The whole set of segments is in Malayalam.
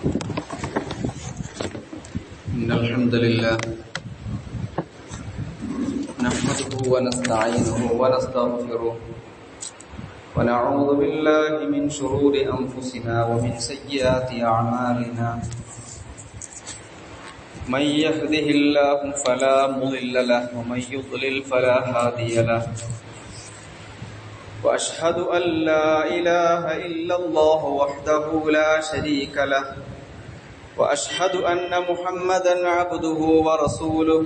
إن الحمد لله نحمده ونستعينه ونستغفره ونعوذ بالله من شرور أنفسنا ومن سيئات أعمالنا من يهده الله فلا مضل له ومن يضلل فلا هادي له وأشهد أن لا إله إلا الله وحده لا شريك له وأشهد أن محمدا عبده ورسوله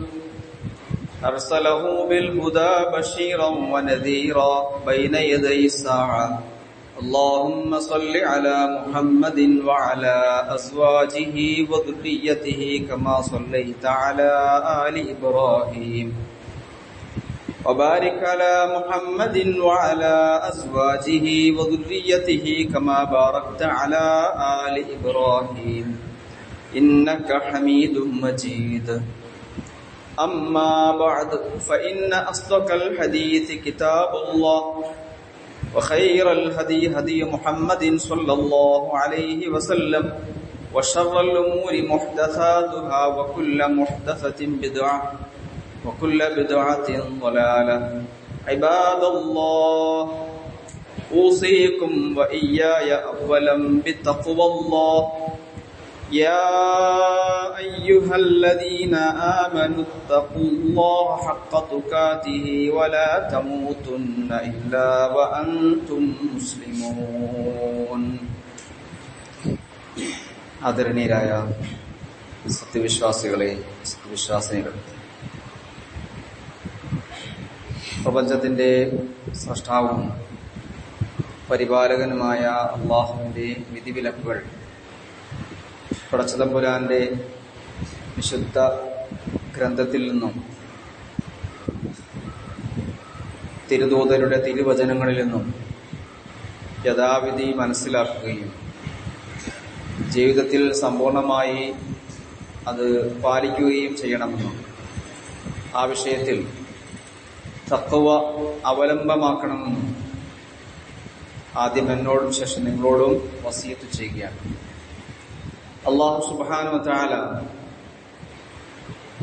أرسله بالهدى بشيرا ونذيرا بين يدي الساعة اللهم صل على محمد وعلى أزواجه وذريته كما صليت على آل إبراهيم وبارك على محمد وعلى أزواجه وذريته كما باركت على آل إبراهيم إنك حميد مجيد أما بعد فإن أصدق الحديث كتاب الله وخير الهدي هدي محمد صلى الله عليه وسلم وشر الأمور محدثاتها وكل محدثة بدعة وكل بدعة ضلالة عباد الله أوصيكم وإياي أولا بتقوى الله يا أيها الذين آمنوا اتقوا الله حق تقاته ولا تموتن إلا وأنتم مسلمون ആദരണീയരായ സത്യവിശ്വാസികളെ സത്യവിശ്വാസിനികളെ, പ്രപഞ്ചത്തിന്റെ സ്രഷ്ടാവും പരിപാലകനുമായ അല്ലാഹുവിന്റെ വിധിവിലക്കുകൾ പടച്ചതമ്പുരാന്റെ വിശുദ്ധ ഗ്രന്ഥത്തിൽ നിന്നും തിരുദൂതരുടെ തിരുവചനങ്ങളിൽ നിന്നും യഥാവിധി മനസ്സിലാക്കുകയും ജീവിതത്തിൽ സമ്പൂർണമായി അത് പാലിക്കുകയും ചെയ്യണമെന്നും ആ വിഷയത്തിൽ തഖ്വ അവലംബമാക്കണമെന്നും ആദ്യം എന്നോടും ശേഷം നിങ്ങളോടും വസിയത്ത് ചെയ്യുകയാണ്. അല്ലാഹു സുബ്ഹാനഹു വ തആല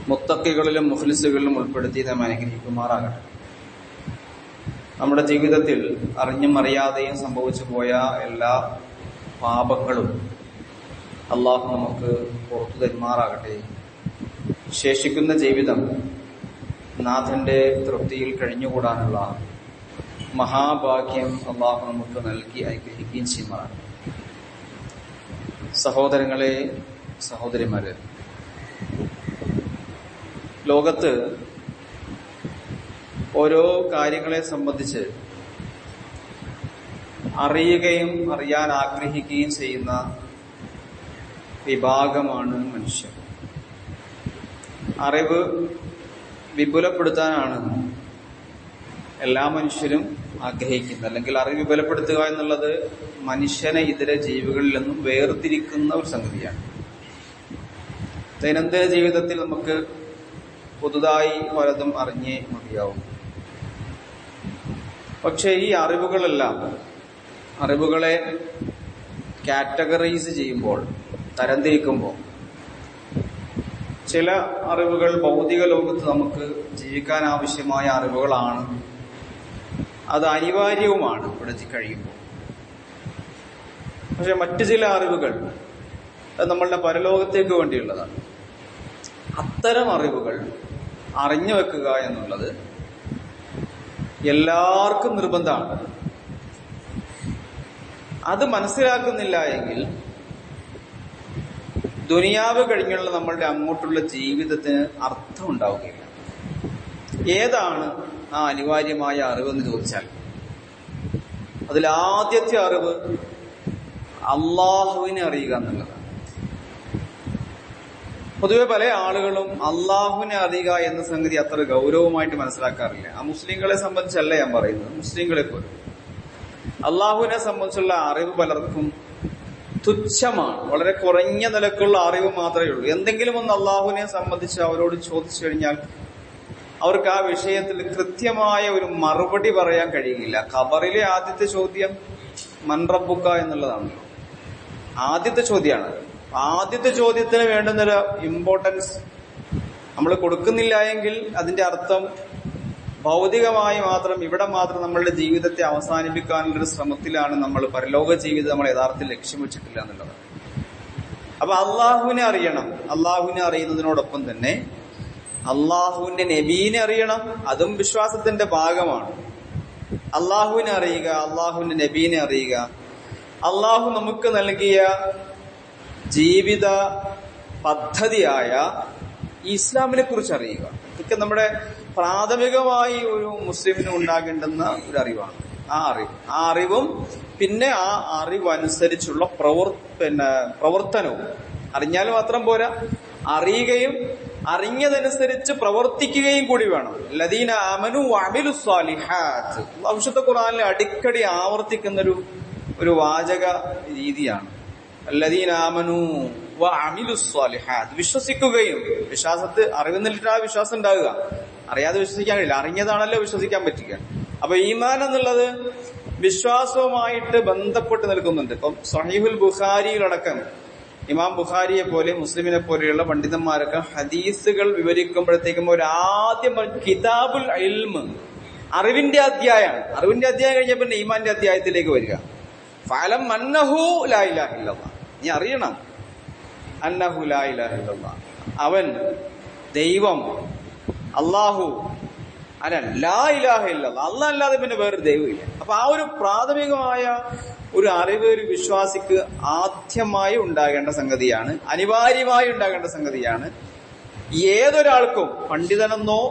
മുത്തഖികളിലും മുഖ്ലിസുകളിലും ഉൾപ്പെടുത്തി നാം അനുഗ്രഹിക്കുമാറാകട്ടെ. നമ്മുടെ ജീവിതത്തിൽ അറിഞ്ഞും അറിയാതെയും സംഭവിച്ചു പോയ എല്ലാ പാപങ്ങളും അല്ലാഹു നമുക്ക് പുറത്തു തരുമാറാകട്ടെ. ശേഷിക്കുന്ന ജീവിതം നാഥന്റെ തൃപ്തിയിൽ കഴിഞ്ഞുകൂടാനുള്ള മഹാഭാഗ്യം അല്ലാഹു നമുക്ക് നൽകി അനുഗ്രഹിക്കുകയും ചെയ്യുമാറാകട്ടെ. സഹോദരങ്ങളെ, സഹോദരിമാരെ, ലോകത്ത് ഓരോ കാര്യങ്ങളെ സംബന്ധിച്ച് അറിയുകയും അറിയാൻ ആഗ്രഹിക്കുകയും ചെയ്യുന്ന വിഭാഗമാണ് മനുഷ്യർ. അറിവ് വിപുലപ്പെടുത്താനാണ് എല്ലാ മനുഷ്യരും ആഗ്രഹിക്കുന്നത്. അല്ലെങ്കിൽ അറിവ് വിപുലപ്പെടുത്തുക എന്നുള്ളത് മനുഷ്യനെ ഇതര ജീവികളിൽ നിന്നും വേർതിരിക്കുന്ന ഒരു സംഗതിയാണ്. ദൈനംദിന ജീവിതത്തിൽ നമുക്ക് പുതുതായി പലതും അറിഞ്ഞേ മതിയാവും. പക്ഷെ ഈ അറിവുകളെ കാറ്റഗറൈസ് ചെയ്യുമ്പോൾ, തരംതിരിക്കുമ്പോൾ, ചില അറിവുകൾ ഭൗതിക ലോകത്ത് നമുക്ക് ജീവിക്കാൻ ആവശ്യമായ അറിവുകളാണ്, അത് അനിവാര്യവുമാണ് ഇവിടെ കഴിയുമ്പോൾ. പക്ഷെ മറ്റു ചില അറിവുകൾ അത് നമ്മളുടെ പരലോകത്തേക്ക് വേണ്ടിയുള്ളതാണ്. അത്തരം അറിവുകൾ അറിഞ്ഞു വെക്കുക എന്നുള്ളത് എല്ലാവർക്കും നിർബന്ധമാണ്. അത് മനസ്സിലാക്കുന്നില്ല എങ്കിൽ ദുനിയാവ് കഴിഞ്ഞുള്ള നമ്മളുടെ അങ്ങോട്ടുള്ള ജീവിതത്തിന് അർത്ഥം ഉണ്ടാവുകയില്ല. ഏതാണ് ആ അനിവാര്യമായ അറിവെന്ന് ചോദിച്ചാൽ അതിലാദ്യത്തെ അറിവ് അള്ളാഹുവിനെ അറിയുക എന്നുള്ളതാണ്. പൊതുവെ പല ആളുകളും അള്ളാഹുവിനെ അറിയുക എന്ന സംഗതി അത്ര ഗൗരവമായിട്ട് മനസ്സിലാക്കാറില്ല. ആ മുസ്ലിങ്ങളെ സംബന്ധിച്ചല്ല ഞാൻ പറയുന്നത്, മുസ്ലിങ്ങളെ പോലും അള്ളാഹുവിനെ സംബന്ധിച്ചുള്ള അറിവ് പലർക്കും തുച്ഛമാണ്. വളരെ കുറഞ്ഞ നിലക്കുള്ള അറിവ് മാത്രമേ ഉള്ളൂ. എന്തെങ്കിലും ഒന്ന് അള്ളാഹുവിനെ സംബന്ധിച്ച് അവരോട് ചോദിച്ചു കഴിഞ്ഞാൽ അവർക്ക് ആ വിഷയത്തിൽ കൃത്യമായ ഒരു മറുപടി പറയാൻ കഴിയില്ല. ഖബറിലെ ആദ്യത്തെ ചോദ്യം മൻ റബ്ബുക എന്നുള്ളതാണല്ലോ. ആദ്യത്തെ ചോദ്യമാണ്. ആദ്യത്തെ ചോദ്യത്തിന് വേണ്ടുന്നൊരു ഇമ്പോർട്ടൻസ് നമ്മൾ കൊടുക്കുന്നില്ല എങ്കിൽ അതിന്റെ അർത്ഥം ഭൗതികമായി മാത്രം ഇവിടെ മാത്രം നമ്മളുടെ ജീവിതത്തെ അവസാനിപ്പിക്കാനുള്ളൊരു ശ്രമത്തിലാണ് നമ്മൾ. പരലോക ജീവിതം നമ്മൾ യഥാർത്ഥത്തിൽ ലക്ഷ്യം വെച്ചിട്ടില്ല എന്നുള്ളതാണ്. അപ്പൊ അള്ളാഹുവിനെ അറിയണം. അള്ളാഹുവിനെ അറിയുന്നതിനോടൊപ്പം തന്നെ അള്ളാഹുവിന്റെ നബീനെ അറിയണം. അതും വിശ്വാസത്തിന്റെ ഭാഗമാണ്. അള്ളാഹുവിനെ അറിയുക, അള്ളാഹുവിന്റെ നബീനെ അറിയുക, അള്ളാഹു നമുക്ക് നൽകിയ ജീവിത പദ്ധതിയായ ഇസ്ലാമിനെ കുറിച്ച് അറിയുക. ഇതൊക്കെ നമ്മുടെ പ്രാഥമികമായി ഒരു മുസ്ലിമിന് ഉണ്ടാകേണ്ടുന്ന ഒരു അറിവാണ്. ആ അറിവും പിന്നെ ആ അറിവനുസരിച്ചുള്ള പ്രവർത്തനവും. അറിഞ്ഞാൽ മാത്രം പോരാ, അറിയുകയും അറിഞ്ഞതനുസരിച്ച് പ്രവർത്തിക്കുകയും കൂടി വേണം. ലദീന ആമനു വഅമിലു സ്വാലിഹാത്ത് വിശുദ്ധ ഖുർആനിൽ അടിക്കടി ആവർത്തിക്കുന്ന ഒരു വാചക രീതിയാണ്. ലദീന ആമനു വഅമിലു സ്വാലിഹാത്ത്, വിശ്വസിക്കുകയും. വിശ്വാസത്ത് അറിവെന്നിട്ടാ വിശ്വാസം ഉണ്ടാകുക, അറിയാതെ വിശ്വസിക്കാൻ കഴിയില്ല. അറിഞ്ഞതാണല്ലോ വിശ്വസിക്കാൻ പറ്റുക. അപ്പൊ ഈമാൻ എന്നുള്ളത് വിശ്വാസവുമായിട്ട് ബന്ധപ്പെട്ട് നിൽക്കുന്നുണ്ട്. ഇപ്പം സഹീഹുൽ ബുഖാരിയിലടക്കം ഇമാം ബുഖാരിയെ പോലെ മുസ്ലിമിനെ പോലെയുള്ള പണ്ഡിതന്മാരൊക്കെ ഹദീസുകൾ വിവരിക്കുമ്പോഴത്തേക്കും ആദ്യം കിതാബുൽ ഇൽമ്, അറിവിന്റെ അധ്യായമാണ്. അറിവിന്റെ അധ്യായം കഴിഞ്ഞ പിന്നെ ഈമാന്റെ അധ്യായത്തിലേക്ക് വരിക. ഫഅലം അന്നഹു ലാ ഇലാഹ ഇല്ലല്ലാഹ്, നീ അറിയണം. അന്നഹു ലാ ഇലാഹ ഇല്ലല്ലാഹ്, അവൻ ദൈവം, അല്ലാഹു ലാ ഇലാഹ ഇല്ലല്ലാഹ്, അല്ലാഹ് അല്ലാതെ പിന്നെ വേറൊരു ദൈവമില്ല. അപ്പൊ ആ ഒരു പ്രാഥമികമായ ഒരു അറിവ് ഒരു വിശ്വാസിക്ക് ആദ്യമായി ഉണ്ടാകേണ്ട സംഗതിയാണ്, അനിവാര്യമായി ഉണ്ടാകേണ്ട സംഗതിയാണ്. ഏതൊരാൾക്കും, പണ്ഡിതനെന്നോ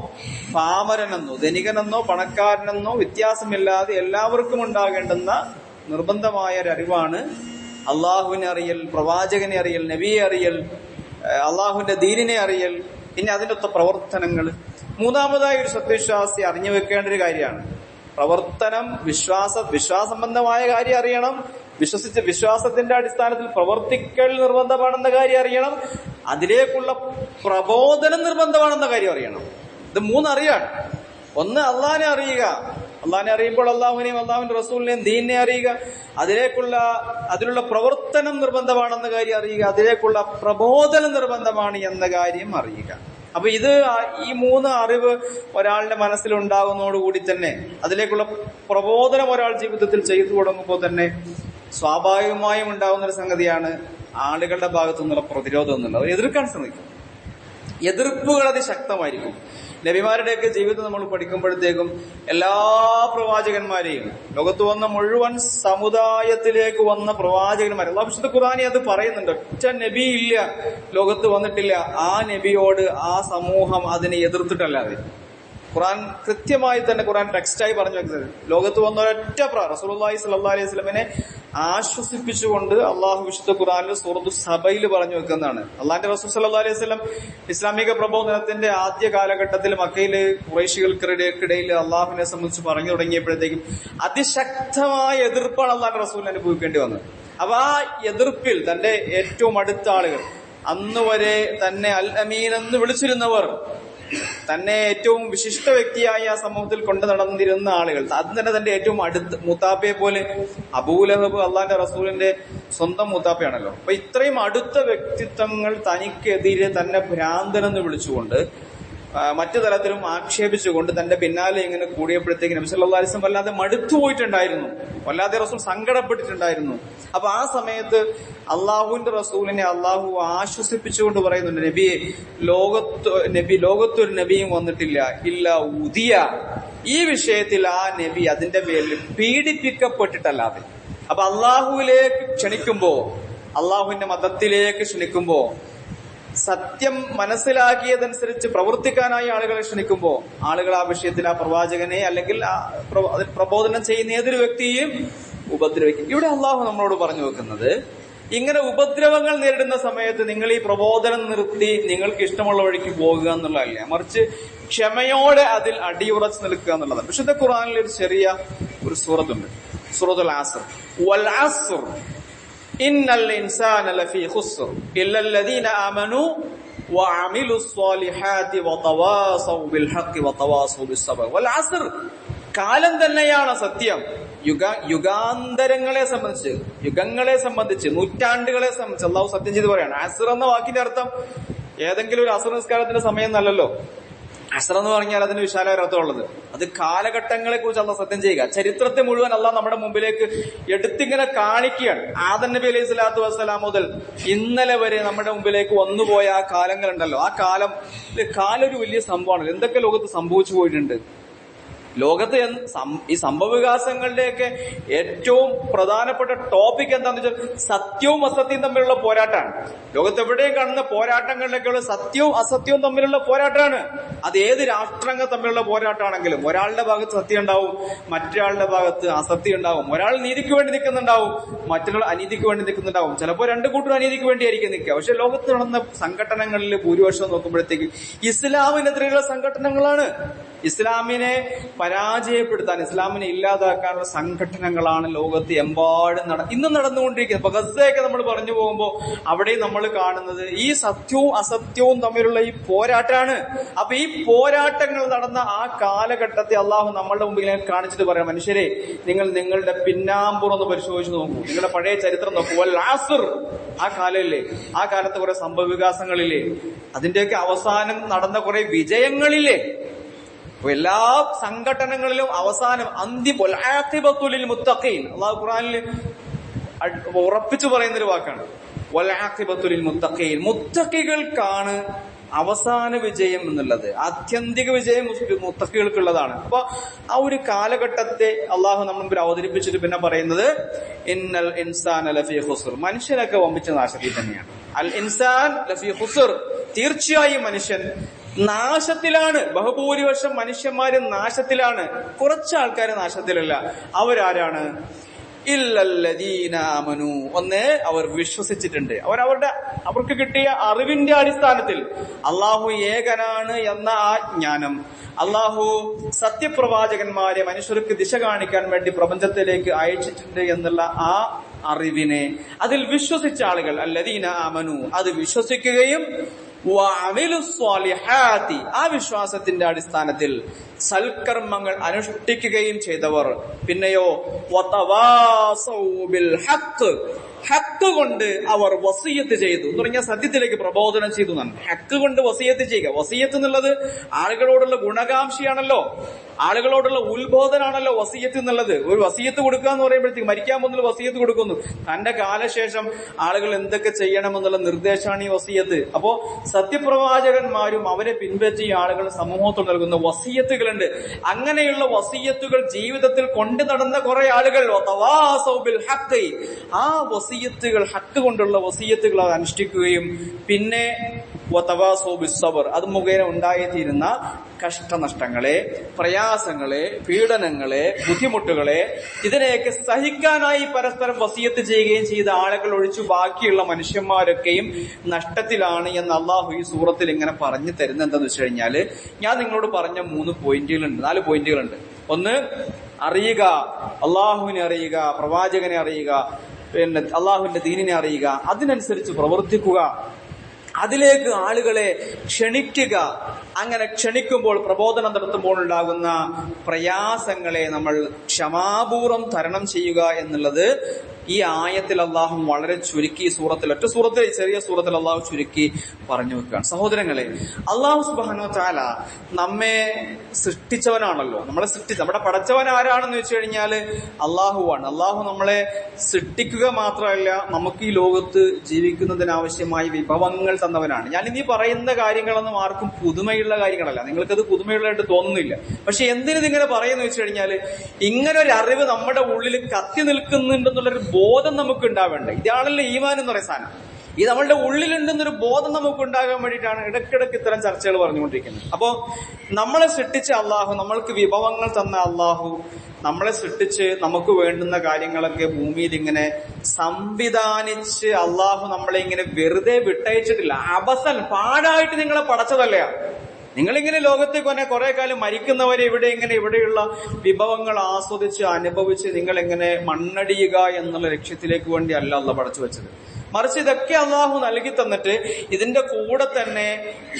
പാമരനെന്നോ ധനികനെന്നോ പണക്കാരനെന്നോ വ്യത്യാസമില്ലാതെ എല്ലാവർക്കും ഉണ്ടാകേണ്ടുന്ന നിർബന്ധമായ ഒരു അറിവാണ് അള്ളാഹുവിനെ അറിയൽ, പ്രവാചകനെ അറിയൽ, നബിയെ അറിയൽ, അള്ളാഹുവിന്റെ ദീനിനെ അറിയൽ, പിന്നെ അതിന്റെ പ്രവർത്തനങ്ങൾ. മൂന്നാമതായി ഒരു സത്യവിശ്വാസി അറിഞ്ഞു വെക്കേണ്ട ഒരു കാര്യമാണ് പ്രവർത്തനം. വിശ്വാസസംബന്ധമായ കാര്യം അറിയണം, വിശ്വാസത്തിന്റെ അടിസ്ഥാനത്തിൽ പ്രവർത്തിക്കൽ നിർബന്ധമാണെന്ന കാര്യം അറിയണം, അതിലേക്കുള്ള പ്രബോധനം നിർബന്ധമാണെന്ന കാര്യം അറിയണം. ഇത് മൂന്നറിയാണ്. ഒന്ന് അള്ളാഹിനെ അറിയുക, അള്ളാഹിനെ അറിയുമ്പോൾ അള്ളാഹുവിനെയും അള്ളാഹുവിന്റെ റസൂലിനെയും ദീനിനെ അറിയുക, അതിലുള്ള പ്രവർത്തനം നിർബന്ധമാണെന്ന കാര്യം അറിയുക, അതിലേക്കുള്ള പ്രബോധനം നിർബന്ധമാണ് എന്ന കാര്യം അറിയുക. അപ്പൊ ഈ മൂന്ന് അറിവ് ഒരാളുടെ മനസ്സിലുണ്ടാകുന്നതോടുകൂടി തന്നെ അതിലേക്കുള്ള പ്രബോധനം ഒരാൾ ജീവിതത്തിൽ ചെയ്തു തുടങ്ങുമ്പോൾ തന്നെ സ്വാഭാവികമായും ഉണ്ടാകുന്ന ഒരു സംഗതിയാണ് ആളുകളുടെ ഭാഗത്തു നിന്നുള്ള പ്രതിരോധം എന്നുള്ളത്. അവർ എതിർക്കാൻ ശ്രമിക്കും. എതിർപ്പുകൾ അതിശക്തമായിരിക്കും. നബിമാരുടെയൊക്കെ ജീവിതം നമ്മൾ പഠിക്കുമ്പോഴത്തേക്കും എല്ലാ പ്രവാചകന്മാരെയും, ലോകത്ത് വന്ന മുഴുവൻ സമുദായത്തിലേക്ക് വന്ന പ്രവാചകന്മാർ, അല്ലാഹു വിശുദ്ധ ഖുർആനിൽ അത് പറയുന്നുണ്ട്. ഒറ്റ നബി ഇല്ല ലോകത്ത് വന്നിട്ടില്ല ആ നബിയോട് ആ സമൂഹം അതിനെ എതിർത്തിട്ടല്ലാതെ. ഖുർആൻ കൃത്യമായി തന്നെ ഖുർആൻ ടെക്സ്റ്റായി പറഞ്ഞു വെക്കുന്നത് ലോകത്ത് വന്ന ഒരൊറ്റ റസൂലുള്ളാഹി സ്വല്ലല്ലാഹു അലൈഹി വസല്ലമയെ ആശ്വസിപ്പിച്ചുകൊണ്ട് അള്ളാഹു വിശുദ്ധ ഖുർആനിൽ സൂറത്തു സബയിൽ പറഞ്ഞു വെക്കുന്നതാണ്. അള്ളാഹിന്റെ റസൂൽ സ്വല്ലല്ലാഹു അലൈഹി വസല്ലം ഇസ്ലാമിക പ്രബോധനത്തിന്റെ ആദ്യ കാലഘട്ടത്തിൽ മക്കയിലെ ഖുറൈശികൾക്കിടയിൽ അള്ളാഹുവിനെ സംബന്ധിച്ച് പറഞ്ഞു തുടങ്ങിയപ്പോഴത്തേക്കും അതിശക്തമായ എതിർപ്പാണ് അള്ളാഹിന്റെ റസൂലിന് അനുഭവിക്കേണ്ടി വന്നത്. അപ്പൊ ആ എതിർപ്പിൽ തന്റെ ഏറ്റവും അടുത്ത ആളുകൾ, അന്ന് വരെ തന്നെ അൽ അമീൻ എന്ന് വിളിച്ചിരുന്നവർ, തന്നെ ഏറ്റവും വിശിഷ്ട വ്യക്തിയായി ആ സമൂഹത്തിൽ കൊണ്ടു നടന്നിരുന്ന ആളുകൾ, അത് തന്നെ തന്റെ ഏറ്റവും അടുത്ത് മുത്താപ്പയെ പോലെ, അബൂലഹബ് അള്ളാന്റെ റസൂലിന്റെ സ്വന്തം മുത്താപ്പയാണല്ലോ. അപ്പൊ ഇത്രയും അടുത്ത വ്യക്തിത്വങ്ങൾ തനിക്കെതിരെ തന്നെ ഭ്രാന്തനെന്ന് വിളിച്ചുകൊണ്ട് മറ്റു തലത്തിലും ആക്ഷേപിച്ചുകൊണ്ട് തന്റെ പിന്നാലെ ഇങ്ങനെ കൂടിയപ്പോഴത്തേക്ക് നബി സല്ലല്ലാഹു അലൈഹി വസല്ലം വല്ലാതെ മടുത്തുപോയിട്ടുണ്ടായിരുന്നു, വല്ലാതെ റസൂൽ സങ്കടപ്പെട്ടിട്ടുണ്ടായിരുന്നു. അപ്പൊ ആ സമയത്ത് അള്ളാഹുവിന്റെ റസൂലിനെ അള്ളാഹു ആശ്വസിപ്പിച്ചുകൊണ്ട് പറയുന്നുണ്ട്, ലോകത്തൊരു നബിയും വന്നിട്ടില്ല ഇല്ല ഉദിയ, ഈ വിഷയത്തിൽ ആ നബി അതിന്റെ പേരിൽ പീഡിപ്പിക്കപ്പെട്ടിട്ടല്ലാതെ. അപ്പൊ അള്ളാഹുവിലേക്ക് ക്ഷണിക്കുമ്പോ, അള്ളാഹുവിന്റെ മതത്തിലേക്ക് ക്ഷണിക്കുമ്പോ, സത്യം മനസ്സിലാക്കിയതനുസരിച്ച് പ്രവർത്തിക്കാനായി ആളുകളെ ക്ഷണിക്കുമ്പോ ആളുകൾ ആ വിഷയത്തിൽ ആ പ്രവാചകനെ അല്ലെങ്കിൽ അതിൽ പ്രബോധനം ചെയ്യുന്ന ഏതൊരു വ്യക്തിയെയും ഉപദ്രവിക്കും. ഇവിടെ അള്ളാഹു നമ്മളോട് പറഞ്ഞു വെക്കുന്നത്, ഇങ്ങനെ ഉപദ്രവങ്ങൾ നേരിടുന്ന സമയത്ത് നിങ്ങൾ ഈ പ്രബോധനം നിർത്തി നിങ്ങൾക്ക് ഇഷ്ടമുള്ള വഴിക്ക് പോകുക എന്നുള്ളതല്ല, മറിച്ച് ക്ഷമയോടെ അതിൽ അടിയുറച്ച് നിൽക്കുക എന്നുള്ളതാണ്. വിശുദ്ധ ഖുർആനിൽ ഒരു ചെറിയ ഒരു സൂറത്തുണ്ട്, സൂറത്തുൽ അസ്ർ. വൽ അസ്ർ ഇന്നൽ ഇൻസാന ലഫീ ഖുസ്ർ ഇല്ലല്ലദീന ആമനൂ വഅമിലുസ് സ്വാലിഹാത്തി വതവാസൗ ബിൽ ഹഖ് വതവാസൗ ബിസ് സബ്ർ. വൽ അസ്ർ, കാലം തന്നെയാണ് സത്യം. യുഗാന്തരങ്ങളെ സംബന്ധിച്ച്, യുഗങ്ങളെ സംബന്ധിച്ച്, നൂറ്റാണ്ടുകളെ സംബന്ധിച്ച് അള്ളാഹു സത്യം ചെയ്ത് പറയാണ്. അസ്ർ എന്ന വാക്കിന്റെ അർത്ഥം ഏതെങ്കിലും ഒരു അസ്ർ നിസ്കാരത്തിന്റെ സമയം എന്നല്ലല്ലോ. അസ്ർ എന്ന് പറഞ്ഞാൽ അതിന് വിശാലമായ അർത്ഥമുള്ളത് അത് കാലഘട്ടങ്ങളെ കുറിച്ച് അള്ളാഹ് സത്യം ചെയ്യുക. ചരിത്രത്തെ മുഴുവൻ അള്ളാഹ് നമ്മുടെ മുമ്പിലേക്ക് എടുത്തിങ്ങനെ കാണിക്കുകയാണ്. ആദം നബി അലൈഹി സ്വലാത്തു വസ്സലാം മുതൽ ഇന്നലെ വരെ നമ്മുടെ മുമ്പിലേക്ക് വന്നുപോയ ആ കാലങ്ങളുണ്ടല്ലോ, ആ കാലം ഒരു വലിയ സംഭവമാണ്. എന്തൊക്കെ ലോകത്ത് സംഭവിച്ചു പോയിട്ടുണ്ട്. ലോകത്ത് ഈ സംഭവവികാസങ്ങളുടെയൊക്കെ ഏറ്റവും പ്രധാനപ്പെട്ട ടോപ്പിക് എന്താന്ന് വെച്ചാൽ സത്യവും അസത്യവും തമ്മിലുള്ള പോരാട്ടമാണ്. ലോകത്ത് എവിടെയും കാണുന്ന പോരാട്ടങ്ങളിലേക്കുള്ള സത്യവും അസത്യവും തമ്മിലുള്ള പോരാട്ടമാണ്. അത് ഏത് രാഷ്ട്രങ്ങൾ തമ്മിലുള്ള പോരാട്ടമാണെങ്കിലും ഒരാളുടെ ഭാഗത്ത് സത്യം ഉണ്ടാവും, മറ്റൊരാളുടെ ഭാഗത്ത് അസത്യം ഉണ്ടാവും. ഒരാൾ നീതിക്ക് വേണ്ടി നിൽക്കുന്നുണ്ടാവും, മറ്റൊരാൾ അനീതിക്ക് വേണ്ടി നിൽക്കുന്നുണ്ടാവും. ചിലപ്പോൾ രണ്ടു കൂട്ടരും അനീതിക്ക് വേണ്ടിയായിരിക്കും നിൽക്കുക. പക്ഷെ ലോകത്ത് നടന്ന സംഘടനകളിൽ ഭൂരിപക്ഷം നോക്കുമ്പോഴത്തേക്ക് ഇസ്ലാമിനെതിരെയുള്ള സംഘടനകളാണ്. ഇസ്ലാമിനെ പരാജയപ്പെടുത്താൻ, ഇസ്ലാമിനെ ഇല്ലാതാക്കാനുള്ള സംഘടനകളാണ് ലോകത്ത് എമ്പാടും ഇന്നും നടന്നുകൊണ്ടിരിക്കുന്നത്. ഇപ്പൊ ഗസയൊക്കെ നമ്മൾ പറഞ്ഞു പോകുമ്പോൾ അവിടെയും നമ്മൾ കാണുന്നത് ഈ സത്യവും അസത്യവും തമ്മിലുള്ള ഈ പോരാട്ടമാണ്. അപ്പൊ ഈ പോരാട്ടങ്ങൾ നടന്ന ആ കാലഘട്ടത്തെ അള്ളാഹു നമ്മളുടെ മുമ്പിൽ കാണിച്ചിട്ട് പറയാം, മനുഷ്യരെ നിങ്ങൾ നിങ്ങളുടെ പിന്നാമ്പുറം ഒന്ന് പരിശോധിച്ച് നോക്കൂ, നിങ്ങളുടെ പഴയ ചരിത്രം നോക്കൂ. ആ കാലമില്ലേ, ആ കാലത്ത് കുറെ സംഭവ വികാസങ്ങളില്ലേ, അതിന്റെയൊക്കെ അവസാനം നടന്ന കുറെ വിജയങ്ങളില്ലേ. എല്ലാ സംഘടനകളിലും അവസാനം വൽആഖിബത്തുലിൽ മുത്തഖീൻ, അല്ലാഹു ഖുർആനിൽ ഉറപ്പിച്ചു പറയുന്നൊരു വാക്കാണ്. വൽആഖിബത്തുലിൽ മുത്തഖീൻ, മുത്തഖികൾക്കാണ് അവസാന വിജയം എന്നുള്ളത്. ആത്യന്തിക വിജയം മുത്തഖികൾക്കുള്ളതാണ്. അപ്പൊ ആ ഒരു കാലഘട്ടത്തെ അള്ളാഹു നമ്മൾ മുമ്പിൽ അവതരിപ്പിച്ചിട്ട് പിന്നെ പറയുന്നത് ഇന്നൽ ഇൻസാന ലഫീ ഖുസ്ർ, മനുഷ്യനൊക്കെ വമ്പിച്ച നാശത്തിൽ തന്നെയാണ്. അൽ ഇൻസാൻ ലഫീ ഖുസ്ർ, തീർച്ചയായും മനുഷ്യൻ നാശത്തിലാണ്. ബഹുഭൂരിപക്ഷം മനുഷ്യന്മാര് നാശത്തിലാണ്. കുറച്ച് ആൾക്കാർ നാശത്തിലല്ല. അവരാരാണ്? ഇല്ലല്ലദീന ആമനു, ഒന്ന് അവർ വിശ്വസിച്ചിട്ടുണ്ട്. അവർക്ക് കിട്ടിയ അറിവിന്റെ അടിസ്ഥാനത്തിൽ അള്ളാഹു ഏകനാണ് എന്ന ആ ജ്ഞാനം, അള്ളാഹു സത്യപ്രവാചകന്മാരെ മനുഷ്യർക്ക് ദിശ കാണിക്കാൻ വേണ്ടി പ്രപഞ്ചത്തിലേക്ക് അയച്ചിട്ടുണ്ട് എന്നുള്ള ആ അറിവിനെ, അതിൽ വിശ്വസിച്ച ആളുകൾ അല്ലദീന ആമനു, അത് വിശ്വസിക്കുകയും ആ വിശ്വാസത്തിന്റെ അടിസ്ഥാനത്തിൽ സൽക്കർമ്മങ്ങൾ അനുഷ്ഠിക്കുകയും ചെയ്തവർ, പിന്നെയോ ഹക്ക് കൊണ്ട് അവർ വസിയത്ത് ചെയ്തു എന്ന് പറഞ്ഞാൽ സത്യത്തിലേക്ക് പ്രബോധനം ചെയ്തു എന്നാണ്. ഹക്ക് കൊണ്ട് വസിയത്ത് ചെയ്യുക. വസിയത്ത് എന്നുള്ളത് ആളുകളോടുള്ള ഗുണകാംക്ഷയാണല്ലോ, ആളുകളോടുള്ള ഉത്ബോധനാണല്ലോ വസിയത്ത് എന്നുള്ളത്. ഒരു വസിയത്ത് കൊടുക്കുക എന്ന് പറയുമ്പോഴത്തേക്ക് മരിക്കാൻ പോകുന്ന വസിയത്ത് കൊടുക്കുന്നു. തന്റെ കാലശേഷം ആളുകൾ എന്തൊക്കെ ചെയ്യണമെന്നുള്ള നിർദ്ദേശമാണ് ഈ വസിയത്ത്. അപ്പോ സത്യപ്രവാചകന്മാരും അവരെ പിൻപറ്റിയ ആളുകൾ സമൂഹത്തിൽ നൽകുന്ന വസിയത്തുകളുണ്ട്. അങ്ങനെയുള്ള വസിയത്തുകൾ ജീവിതത്തിൽ കൊണ്ടു നടന്ന കുറെ ആളുകൾ ആ വസിയത്തുകൾ, ഹക്ക് കൊണ്ടുള്ള വസിയത്തുകൾ അത് അനുഷ്ഠിക്കുകയും പിന്നെ അത് മുഖേന ഉണ്ടായിത്തീരുന്ന കഷ്ടനഷ്ടങ്ങളെ, പ്രയാസങ്ങളെ, പീഡനങ്ങളെ, ബുദ്ധിമുട്ടുകളെ, ഇതിനെയൊക്കെ സഹിക്കാനായി പരസ്പരം വസിയത്ത് ചെയ്യുകയും ചെയ്ത ആളുകൾ ഒഴിച്ചു ബാക്കിയുള്ള മനുഷ്യന്മാരൊക്കെയും നഷ്ടത്തിലാണ് എന്ന് അള്ളാഹു ഈ സൂറത്തിൽ ഇങ്ങനെ പറഞ്ഞു തരുന്നത്. എന്താന്ന് വെച്ച് കഴിഞ്ഞാല്, ഞാൻ നിങ്ങളോട് പറഞ്ഞ 4 പോയിന്റുകളുണ്ട്. ഒന്ന്, അറിയുക, അള്ളാഹുവിനെ അറിയുക, പ്രവാചകനെ അറിയുക, പിന്നെ അള്ളാഹുവിന്റെ ദീനിനെ അറിയുക, അതിനനുസരിച്ച് പ്രവർത്തിക്കുക, അതിലേക്ക് ആളുകളെ ക്ഷണിക്കുക. അങ്ങനെ ക്ഷണിക്കുമ്പോൾ, പ്രബോധനം നടത്തുമ്പോൾ ഉണ്ടാകുന്ന പ്രയാസങ്ങളെ നമ്മൾ ക്ഷമാപൂർവം തരണം ചെയ്യുക എന്നുള്ളത് ഈ ആയത്തിൽ അള്ളാഹു വളരെ ചുരുക്കി, ഒറ്റ സൂറത്തിൽ, ചെറിയ സൂറത്തിൽ അള്ളാഹു ചുരുക്കി പറഞ്ഞു വെക്കുകയാണ്. സഹോദരങ്ങളെ, അള്ളാഹു സുബ്ഹാനഹു വ തആല നമ്മെ സൃഷ്ടിച്ചവനാണല്ലോ. നമ്മുടെ പടച്ചവൻ ആരാണെന്ന് വെച്ച് കഴിഞ്ഞാല് അള്ളാഹുവാണ്. അള്ളാഹു നമ്മളെ സൃഷ്ടിക്കുക മാത്രമല്ല, നമുക്ക് ഈ ലോകത്ത് ജീവിക്കുന്നതിനാവശ്യമായ വിഭവങ്ങൾ തന്നവനാണ്. ഞാൻ ഇനി പറയുന്ന കാര്യങ്ങളൊന്നും ആർക്കും പുതുമയുള്ള കാര്യങ്ങളല്ല, നിങ്ങൾക്കത് പുതുമയുള്ളതായിട്ട് തോന്നുന്നില്ല. പക്ഷെ എന്തിനു ഇങ്ങനെ പറയുന്ന വെച്ച് കഴിഞ്ഞാല്, ഇങ്ങനെ ഒരു അറിവ് നമ്മുടെ ഉള്ളിൽ കത്തി നിൽക്കുന്നുണ്ടെന്നുള്ളൊരു ബോധം നമുക്ക് ഉണ്ടാവേണ്ടേ. ഇതാണല്ലോ ഈമാൻ എന്ന് പറയുന്ന സാധനം. ഇത് നമ്മളുടെ ഉള്ളിലുണ്ടെന്നൊരു ബോധം നമുക്ക് ഉണ്ടാകാൻ വേണ്ടിയിട്ടാണ് ഇടയ്ക്കിടയ്ക്ക് ഇത്തരം ചർച്ചകൾ പറഞ്ഞുകൊണ്ടിരിക്കുന്നത്. അപ്പോ നമ്മളെ സൃഷ്ടിച്ച അള്ളാഹു, നമ്മൾക്ക് വിഭവങ്ങൾ തന്ന അള്ളാഹു, നമ്മളെ സൃഷ്ടിച്ച് നമുക്ക് വേണ്ടുന്ന കാര്യങ്ങളൊക്കെ ഭൂമിയിൽ ഇങ്ങനെ സംവിധാനിച്ച് അള്ളാഹു നമ്മളെ ഇങ്ങനെ വെറുതെ വിട്ടയച്ചിട്ടില്ല. അബസൻ പാടായിട്ട് നിങ്ങളെ പടച്ചതല്ല. നിങ്ങളിങ്ങനെ ലോകത്തേക്ക് കുറെ കാലം മരിക്കുന്നവരെ ഇവിടെയുള്ള വിഭവങ്ങൾ ആസ്വദിച്ച് അനുഭവിച്ച് നിങ്ങളിങ്ങനെ മണ്ണടിയുക എന്നുള്ള ലക്ഷ്യത്തിലേക്ക് വേണ്ടി അല്ല അള്ളാഹു പടച്ചു വെച്ചത്. മറിച്ച് ഇതൊക്കെ അള്ളാഹു നൽകി തന്നിട്ട് ഇതിന്റെ കൂടെ തന്നെ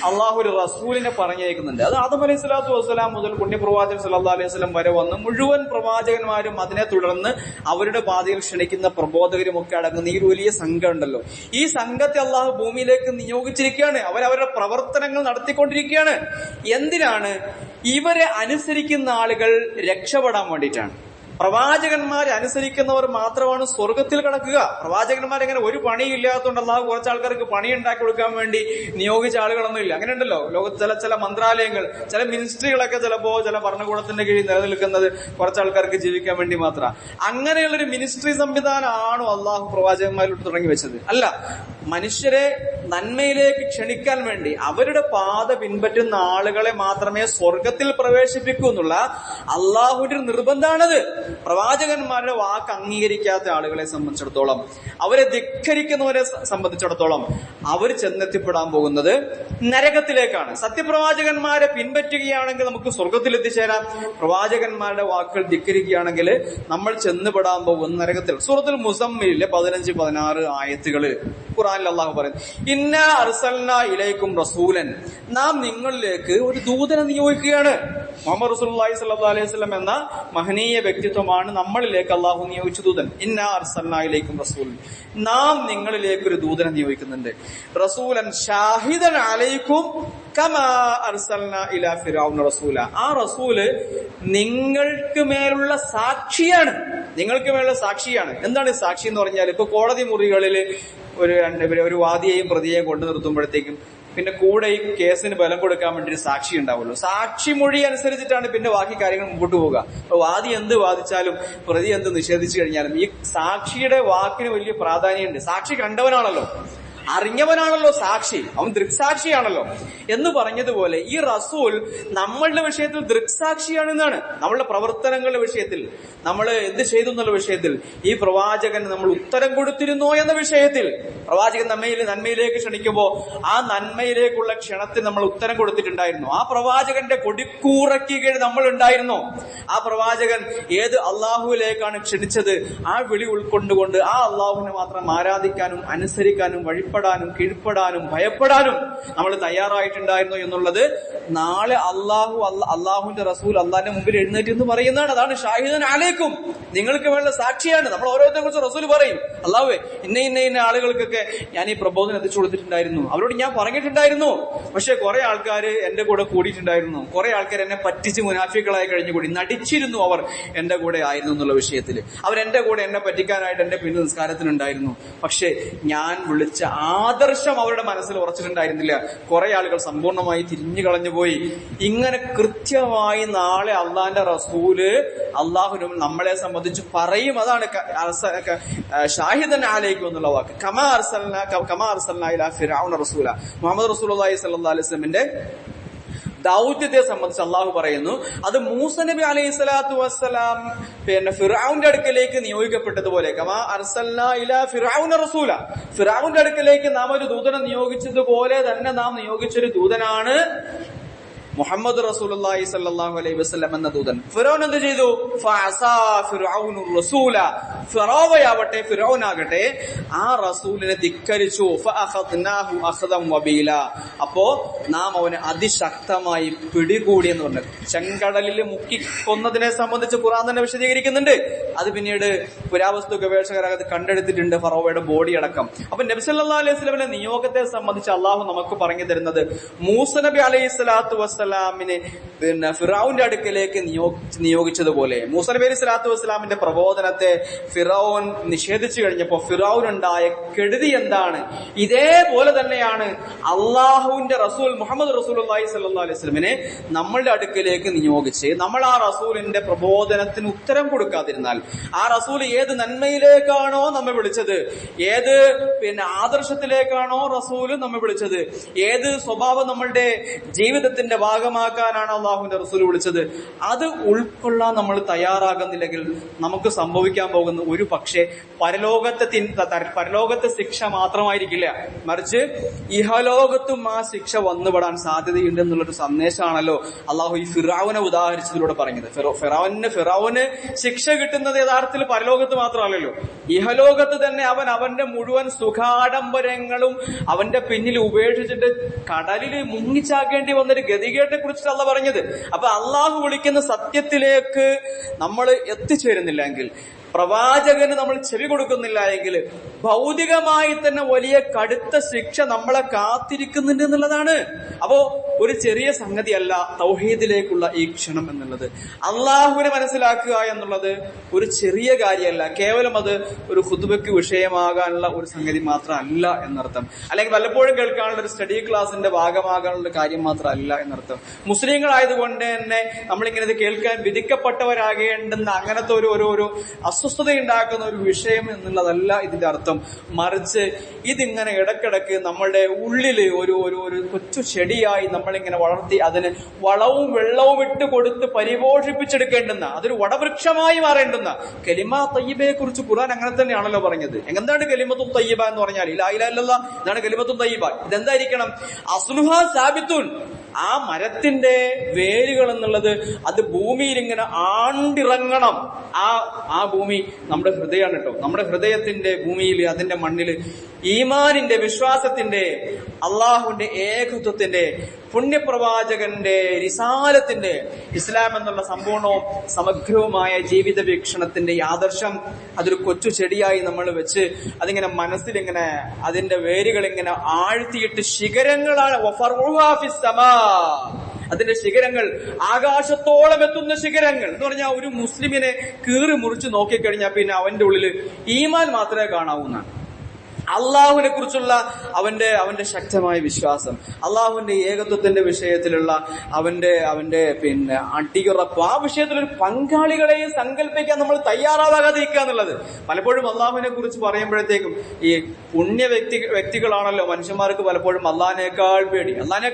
അള്ളാഹു ഒരു റസൂലിനെ പറഞ്ഞേക്കുന്നുണ്ട്. അത് ആദം അലൈഹി സ്വലാത്തു വസ്സലാം മുതൽ പുണ്യപ്രവാചകൻ സല്ലല്ലാഹു അലൈഹി വസല്ലം വരെ വന്ന് മുഴുവൻ പ്രവാചകന്മാരും അതിനെ തുടർന്ന് അവരുടെ പാതയിൽ ക്ഷണിക്കുന്ന പ്രബോധകരും ഒക്കെ അടങ്ങുന്ന ഈ വലിയ സംഘം ഉണ്ടല്ലോ, ഈ സംഘത്തെ അള്ളാഹു ഭൂമിയിലേക്ക് നിയോഗിച്ചിരിക്കുകയാണ്. അവരവരുടെ പ്രവർത്തനങ്ങൾ നടത്തിക്കൊണ്ടിരിക്കുകയാണ്. എന്തിനാണ്? ഇവരെ അനുസരിക്കുന്ന ആളുകൾ രക്ഷപ്പെടാൻ വേണ്ടിയിട്ടാണ്. പ്രവാചകന്മാരെ അനുസരിക്കുന്നവർ മാത്രമാണ് സ്വർഗത്തിൽ കടക്കുക. പ്രവാചകന്മാരെങ്ങനെ ഒരു പണിയില്ലാത്തതുകൊണ്ട് അല്ലാഹു കുറച്ച് ആൾക്കാർക്ക് പണി ഉണ്ടാക്കി കൊടുക്കാൻ വേണ്ടി നിയോഗിച്ച ആളുകളൊന്നും ഇല്ല. അങ്ങനെ ഉണ്ടല്ലോ ലോകത്ത് ചില മന്ത്രാലയങ്ങൾ, ചില മിനിസ്ട്രികളൊക്കെ ചിലപ്പോ ചില ഭരണകൂടത്തിന്റെ കീഴിൽ നിലനിൽക്കുന്നത് കുറച്ച് ആൾക്കാർക്ക് ജീവിക്കാൻ വേണ്ടി മാത്രമാണ്. അങ്ങനെയുള്ളൊരു മിനിസ്ട്രി സംവിധാനമാണോ അള്ളാഹു പ്രവാചകന്മാരിലോട്ട് തുടങ്ങി വെച്ചത്? അല്ല. മനുഷ്യരെ നന്മയിലേക്ക് ക്ഷണിക്കാൻ വേണ്ടി അവരുടെ പാത പിൻപറ്റുന്ന ആളുകളെ മാത്രമേ സ്വർഗത്തിൽ പ്രവേശിപ്പിക്കൂ എന്നുള്ള അള്ളാഹുവിന്റെ നിർബന്ധമാണത്. പ്രവാചകന്മാരുടെ വാക്ക് അംഗീകരിക്കാത്ത ആളുകളെ സംബന്ധിച്ചിടത്തോളം, അവരെ ധിക്കരിക്കുന്നവരെ സംബന്ധിച്ചിടത്തോളം അവർ ചെന്നെത്തിപ്പെടാൻ പോകുന്നത് നരകത്തിലേക്കാണ്. സത്യപ്രവാചകന്മാരെ പിൻപറ്റുകയാണെങ്കിൽ നമുക്ക് സ്വർഗത്തിൽ എത്തിച്ചേരാം. പ്രവാചകന്മാരുടെ വാക്കുകൾ ധിക്കരിക്കുകയാണെങ്കിൽ നമ്മൾ ചെന്നുപെടാൻ പോകുന്ന നരകത്തിൽ. സൂറത്തുൽ മുസമ്മിലിലെ 15-16 ആയത്തുകള് ഖുർആനിൽ അല്ലാഹു പറയുന്നു, ഇന്നാ അർസൽനാ ഇലൈക്കും റസൂലൻ, നാം നിങ്ങളിലേക്ക് ഒരു ദൂതനെ നിയോഗിക്കുകയാണ്. മുഹമ്മദ് റസൂലുള്ളാഹി സ്വല്ലല്ലാഹു അലൈഹി വസല്ലം എന്ന മഹനീയ വ്യക്തിത്വമാണ് നമ്മളിലേക്ക് അല്ലാഹു നിയോഗിച്ച ദൂതൻ. ഇന്നാ അർസൽനാ ഇലൈക്കും റസൂലൻ, നാം നിങ്ങളിലേക്ക് ഒരു ദൂതനെ നിയോഗിക്കുന്നുണ്ട്. റസൂലൻ ഷാഹിദൻ അലൈക്കും കമാ അർസൽനാ ഇലാ ഫിർഔന റസൂല, ആ റസൂല് നിങ്ങൾക്ക് മേലുള്ള സാക്ഷിയാണ്. നിങ്ങൾക്ക് മേലുള്ള സാക്ഷിയാണ്. എന്താണ് സാക്ഷി എന്ന് പറഞ്ഞാൽ, ഇപ്പൊ കോടതി മുറികളിൽ ഒരു വാദിയെയും പ്രതിയെയും കൊണ്ടു നിർത്തുമ്പോഴത്തേക്കും പിന്നെ കൂടെ ഈ കേസിന് ബലം കൊടുക്കാൻ വേണ്ടി ഒരു സാക്ഷി ഉണ്ടാവുള്ളൂ. സാക്ഷി മൊഴി അനുസരിച്ചിട്ടാണ് പിന്നെ ബാക്കി കാര്യങ്ങൾ മുമ്പോട്ട് പോവുക. അപ്പൊ വാദി എന്ത് വാദിച്ചാലും പ്രതി എന്ത് നിഷേധിച്ചു കഴിഞ്ഞാലും ഈ സാക്ഷിയുടെ വാക്കിന് വലിയ പ്രാധാന്യമുണ്ട്. സാക്ഷി കണ്ടവനാണല്ലോ, അറിഞ്ഞവനാണല്ലോ സാക്ഷി, അവൻ ദൃക്സാക്ഷിയാണല്ലോ എന്ന് പറഞ്ഞതുപോലെ ഈ റസൂൽ നമ്മളുടെ വിഷയത്തിൽ ദൃക്സാക്ഷിയാണെന്നാണ്. നമ്മളുടെ പ്രവർത്തനങ്ങളുടെ വിഷയത്തിൽ, നമ്മൾ എന്ത് ചെയ്തു എന്നുള്ള വിഷയത്തിൽ, ഈ പ്രവാചകൻ നമ്മൾ ഉത്തരം കൊടുത്തിരുന്നോ എന്ന വിഷയത്തിൽ, പ്രവാചകൻ നന്മയിലേക്ക് ക്ഷണിക്കുമ്പോൾ ആ നന്മയിലേക്കുള്ള ക്ഷണത്തിൽ നമ്മൾ ഉത്തരം കൊടുത്തിട്ടുണ്ടായിരുന്നു. ആ പ്രവാചകന്റെ കൊടിക്കൂറയ്ക്ക് കീഴിൽ നമ്മൾ ഉണ്ടായിരുന്നോ? ആ പ്രവാചകൻ ഏത് അള്ളാഹുവിലേക്കാണ് ക്ഷണിച്ചത്, ആ വിളി ഉൾക്കൊണ്ടുകൊണ്ട് ആ അള്ളാഹുവിനെ മാത്രം ആരാധിക്കാനും അനുസരിക്കാനും വഴിപ്പെടാനും കീഴ്പ്പെടാനും ഭയപ്പെടാനും നമ്മൾ തയ്യാറായിട്ടുണ്ടായിരുന്നു എന്നുള്ളത് നാളെ അള്ളാഹുവിന്റെ റസൂൽ അള്ളാഹിന്റെ മുമ്പിൽ എഴുന്നേറ്റ് എന്ന് പറയുന്നതാണ്. അതാണ് ഷാഹിദൻ അലൈക്കും, നിങ്ങൾക്ക് വേണ്ട സാക്ഷിയാണ്. നമ്മൾ ഓരോരുത്തരെ കുറിച്ച് റസൂൽ പറയും, അള്ളാഹുവേ ഇന്ന ആളുകൾക്കൊക്കെ ഞാൻ ഈ പ്രബോധനം എത്തിച്ചു കൊടുത്തിട്ടുണ്ടായിരുന്നു, അവരോട് ഞാൻ പറഞ്ഞിട്ടുണ്ടായിരുന്നു, പക്ഷെ കുറെ ആൾക്കാർ എന്റെ കൂടെ കൂടിയിട്ടുണ്ടായിരുന്നു, കുറെ ആൾക്കാർ എന്നെ പറ്റിച്ച് മുനാഫികളായി കഴിഞ്ഞുകൂടി നടിച്ചിരുന്നു, അവർ എന്റെ കൂടെ ആയിരുന്നു എന്നുള്ള വിഷയത്തിൽ അവരെന്റെ കൂടെ എന്നെ പറ്റിക്കാനായിട്ട് എന്റെ പിന്നിൽ നിസ്കാരത്തിനുണ്ടായിരുന്നു. പക്ഷെ ഞാൻ വിളിച്ച ആദർശം അവരുടെ മനസ്സിൽ ഉറച്ചിട്ടുണ്ടായിരുന്നില്ല. കുറെ ആളുകൾ സമ്പൂർണ്ണമായി തിരിഞ്ഞു കളഞ്ഞുപോയി. ഇങ്ങനെ കൃത്യമായി നാളെ അള്ളാന്റെ റസൂല് അള്ളാഹുനും നമ്മളെ സംബന്ധിച്ച് പറയും. അതാണ് ഷാഹിദൻ അലൈക്കും എന്നുള്ള വാക്ക്. കമാ അർസൽനാ ഇലാ ഫിർഔന റസൂല, മുഹമ്മദ് റസൂലുള്ളാഹി സ്വല്ലല്ലാഹു അലൈഹി വസല്ലമിന്റെ ദൗത്യത്തെ സംബന്ധിച്ച് അള്ളാഹു പറയുന്നു, അത് മൂസ നബി അലൈഹി സ്വലാത്തു വസ്സലാം ഫിർഔന്റെ അടുക്കലേക്ക് നിയോഗിക്കപ്പെട്ടതുപോലെ, കമാ അർസൽനാ ഇലാ ഫിർഔന റസൂല, ഫിർഔന്റെ അടുക്കലേക്ക് നാം ഒരു ദൂതനെ നിയോഗിച്ചതുപോലെ തന്നെ നാം നിയോഗിച്ചൊരു ദൂതനാണ് മുഹമ്മദ് റസൂലുള്ളാഹി സ്വല്ലല്ലാഹു അലൈഹി വസല്ലം എന്ന ദൂതൻ. ഫിർഔൻ എന്ത് ചെയ്തു? ഫഅസാ ഫിർഔനു റസൂല, ഫിറോവയാവട്ടെ ഫിർഔനാകട്ടെ ആ റസൂലിനെ ധിക്കരിച്ചു. ഫഅഖദ്നാഹു അഖദൻ വബീല, അപ്പോ നാം അവനെ അതിശക്തമായി പിടികൂടി എന്ന് പറഞ്ഞു. ചെങ്കടലിൽ മുക്കി കൊന്നതിനെ സംബന്ധിച്ച് ഖുർആൻ തന്നെ വിശദീകരിക്കുന്നുണ്ട്. അത് പിന്നീട് പുരാവസ്തു ഗവേഷകർ അത് കണ്ടെടുത്തിട്ടുണ്ട്, ഫറോവയുടെ ബോഡി അടക്കം. അപ്പൊ നബി സല്ലല്ലാഹു അലൈഹി വസല്ലമിന്റെ നിയോഗത്തെ സംബന്ധിച്ച് അള്ളാഹു നമുക്ക് പറഞ്ഞു തരുന്നത്, മൂസ നബി അലൈഹി സ്വലാത്തു വസ്സലാമിനെ ഫിറഔന്റെ അടുക്കലേക്ക് നിയോഗിച്ചതുപോലെ, മൂസ നബി അലൈഹി സ്വലാത്തു വസ്സലാമിന്റെ പ്രബോധനത്തെ ഫിറഔൻ നിഷേധിച്ചു കഴിഞ്ഞപ്പോ ഫിറഔൻ ഉണ്ടായ കെടുതി എന്താണ്? ഇതേപോലെ തന്നെയാണ് അള്ളാഹുവിന്റെ റസൂൽ മുഹമ്മദ് റസൂലുള്ളാഹി സ്വല്ലല്ലാഹു അലൈഹി വസല്ലമിനെ നമ്മളുടെ അടുക്കലേക്ക് നിയോഗിച്ച് നമ്മൾ ആ റസൂലിന്റെ പ്രബോധനത്തിന് ഉത്തരം കൊടുക്കാതിരുന്നാൽ, ആ റസൂൽ ഏത് നന്മയിലേക്കാണോ നമ്മെ വിളിച്ചത്, ഏത് ആദർശത്തിലേക്കാണോ റസൂല് നമ്മെ വിളിച്ചത്, ഏത് സ്വഭാവം നമ്മളുടെ ജീവിതത്തിന്റെ ഭാഗമാക്കാനാണ് അള്ളാഹുവിന്റെ റസൂൽ വിളിച്ചത്. അത് ഉൾക്കൊള്ളാൻ നമ്മൾ തയ്യാറാകുന്നില്ലെങ്കിൽ നമുക്ക് സംഭവിക്കാൻ പോകുന്ന ഒരു പക്ഷേ പരലോകത്തെ ശിക്ഷ മാത്രമായിരിക്കില്ല, മറിച്ച് ഇഹലോകത്തും ആ ശിക്ഷ വന്നുപെടാൻ സാധ്യതയുണ്ട് എന്നുള്ളൊരു സന്ദേശമാണല്ലോ അള്ളാഹു ഈ ഫിറഔനെ ഉദാഹരിച്ചതിലൂടെ പറഞ്ഞത്. ഫിറഔന് ശിക്ഷ കിട്ടുന്നത് യഥാർത്ഥത്തിൽ പരലോകത്ത് മാത്രമല്ലല്ലോ, ഇഹലോകത്ത് തന്നെ അവന്റെ മുഴുവൻ സുഖാഡംബരങ്ങളും അവന്റെ പിന്നിൽ ഉപേക്ഷിച്ചിട്ട് കടലിൽ മുങ്ങിച്ചാക്കേണ്ടി വന്നൊരു ഗതികേട്ടെ കുറിച്ചിട്ടല്ല പറഞ്ഞത്. അപ്പൊ അള്ളാഹു വിളിക്കുന്ന സത്യത്തിലേക്ക് നമ്മൾ എത്തിച്ചേരുന്നില്ലെങ്കിൽ, പ്രവാചകന് നമ്മൾ ചെവി കൊടുക്കുന്നില്ല എങ്കിൽ ഭൗതികമായി തന്നെ വലിയ കടുത്ത ശിക്ഷ നമ്മളെ കാത്തിരിക്കുന്നുണ്ട് എന്നുള്ളതാണ്. അപ്പോ ഒരു ചെറിയ സംഗതിയല്ല തൗഹീദിലേക്കുള്ള ഈ ക്ഷണം എന്നുള്ളത്. അള്ളാഹുവിനെ മനസ്സിലാക്കുക എന്നുള്ളത് ഒരു ചെറിയ കാര്യമല്ല, കേവലം അത് ഒരു ഖുതുബയ്ക്ക് വിഷയമാകാനുള്ള ഒരു സംഗതി മാത്രമല്ല എന്നർത്ഥം. അല്ലെങ്കിൽ വല്ലപ്പോഴും കേൾക്കാനുള്ള ഒരു സ്റ്റഡി ക്ലാസിന്റെ ഭാഗമാകാനുള്ള കാര്യം മാത്രമല്ല എന്നർത്ഥം. മുസ്ലിങ്ങളായതുകൊണ്ട് തന്നെ നമ്മളിങ്ങനെ ഇത് കേൾക്കാൻ വിധിക്കപ്പെട്ടവരാകേണ്ടുന്ന അങ്ങനത്തെ ഒരു അസ്വസ്ഥതയുണ്ടാക്കുന്ന ഒരു വിഷയം എന്നുള്ളതല്ല ഇതിന്റെ അർത്ഥം. മറിച്ച് ഇതിങ്ങനെ ഇടക്കിടക്ക് നമ്മളുടെ ഉള്ളില് ഒരു കൊച്ചു ചെടിയായി നമ്മളിങ്ങനെ വളർത്തി അതിന് വളവും വെള്ളവും ഇട്ട് കൊടുത്ത് പരിപോഷിപ്പിച്ചെടുക്കേണ്ടുന്ന, അതൊരു വടവൃക്ഷമായി മാറേണ്ടുന്ന കലിമ തയ്യിബയെ കുറിച്ച് ഖുർആൻ അങ്ങനെ തന്നെയാണല്ലോ പറഞ്ഞത്. എന്താണ് കലിമത്തുൽ തയ്യിബ എന്ന് പറഞ്ഞാൽ? ലാ ഇലാഹ ഇല്ലല്ലാഹ്, ഇതാണ് കലിമത്തുൽ തയ്യിബ. ഇതെന്തായിരിക്കണം? അസ്ലുഹാ സാബിത്തുൻ, ആ മരത്തിന്റെ വേരുകൾ എന്നുള്ളത് അത് ഭൂമിയിൽ ഇങ്ങനെ ആണ്ടിറങ്ങണം. ആ ഭൂമി നമ്മുടെ ഹൃദയമാണ് കേട്ടോ. നമ്മുടെ ഹൃദയത്തിന്റെ ഭൂമിയിൽ, അതിന്റെ മണ്ണില് ഈമാനിന്റെ, വിശ്വാസത്തിന്റെ, അള്ളാഹുവിന്റെ ഏകത്വത്തിന്റെ, പുണ്യപ്രവാചകന്റെ റിസാലത്തിന്റെ, ഇസ്ലാം എന്നുള്ള സമ്പൂർണവും സമഗ്രവുമായ ജീവിത വീക്ഷണത്തിന്റെ ആദർശം അതൊരു കൊച്ചു ചെടിയായി നമ്മൾ വെച്ച് അതിങ്ങനെ മനസ്സിലിങ്ങനെ അതിന്റെ വേരുകൾ ഇങ്ങനെ ആഴ്ത്തിയിട്ട് ശിഖരങ്ങളാണ്. അതിന്റെ ശിഖരങ്ങൾ ആകാശത്തോളം എത്തുന്ന ശിഖരങ്ങൾ എന്ന് പറഞ്ഞാൽ ഒരു മുസ്ലിമിനെ കീറി മുറിച്ച് നോക്കിക്കഴിഞ്ഞാൽ പിന്നെ അവന്റെ ഉള്ളിൽ ഈമാൻ മാത്രമേ കാണാവുന്നതാണ്. അള്ളാഹുവിനെ കുറിച്ചുള്ള അവന്റെ ശക്തമായ വിശ്വാസം, അള്ളാഹുവിന്റെ ഏകത്വത്തിന്റെ വിഷയത്തിലുള്ള അവന്റെ അടിയുറപ്പ്, ആ വിഷയത്തിലൊരു പങ്കാളികളെയും സങ്കല്പിക്കാൻ നമ്മൾ തയ്യാറാവാകാതിരിക്കുക എന്നുള്ളത്. പലപ്പോഴും അള്ളാഹുവിനെ കുറിച്ച് പറയുമ്പോഴത്തേക്കും ഈ പുണ്യ വ്യക്തികളാണല്ലോ മനുഷ്യന്മാർക്ക് പലപ്പോഴും അള്ളാഹിനേക്കാൾ പേടി. അള്ളാഹിനെ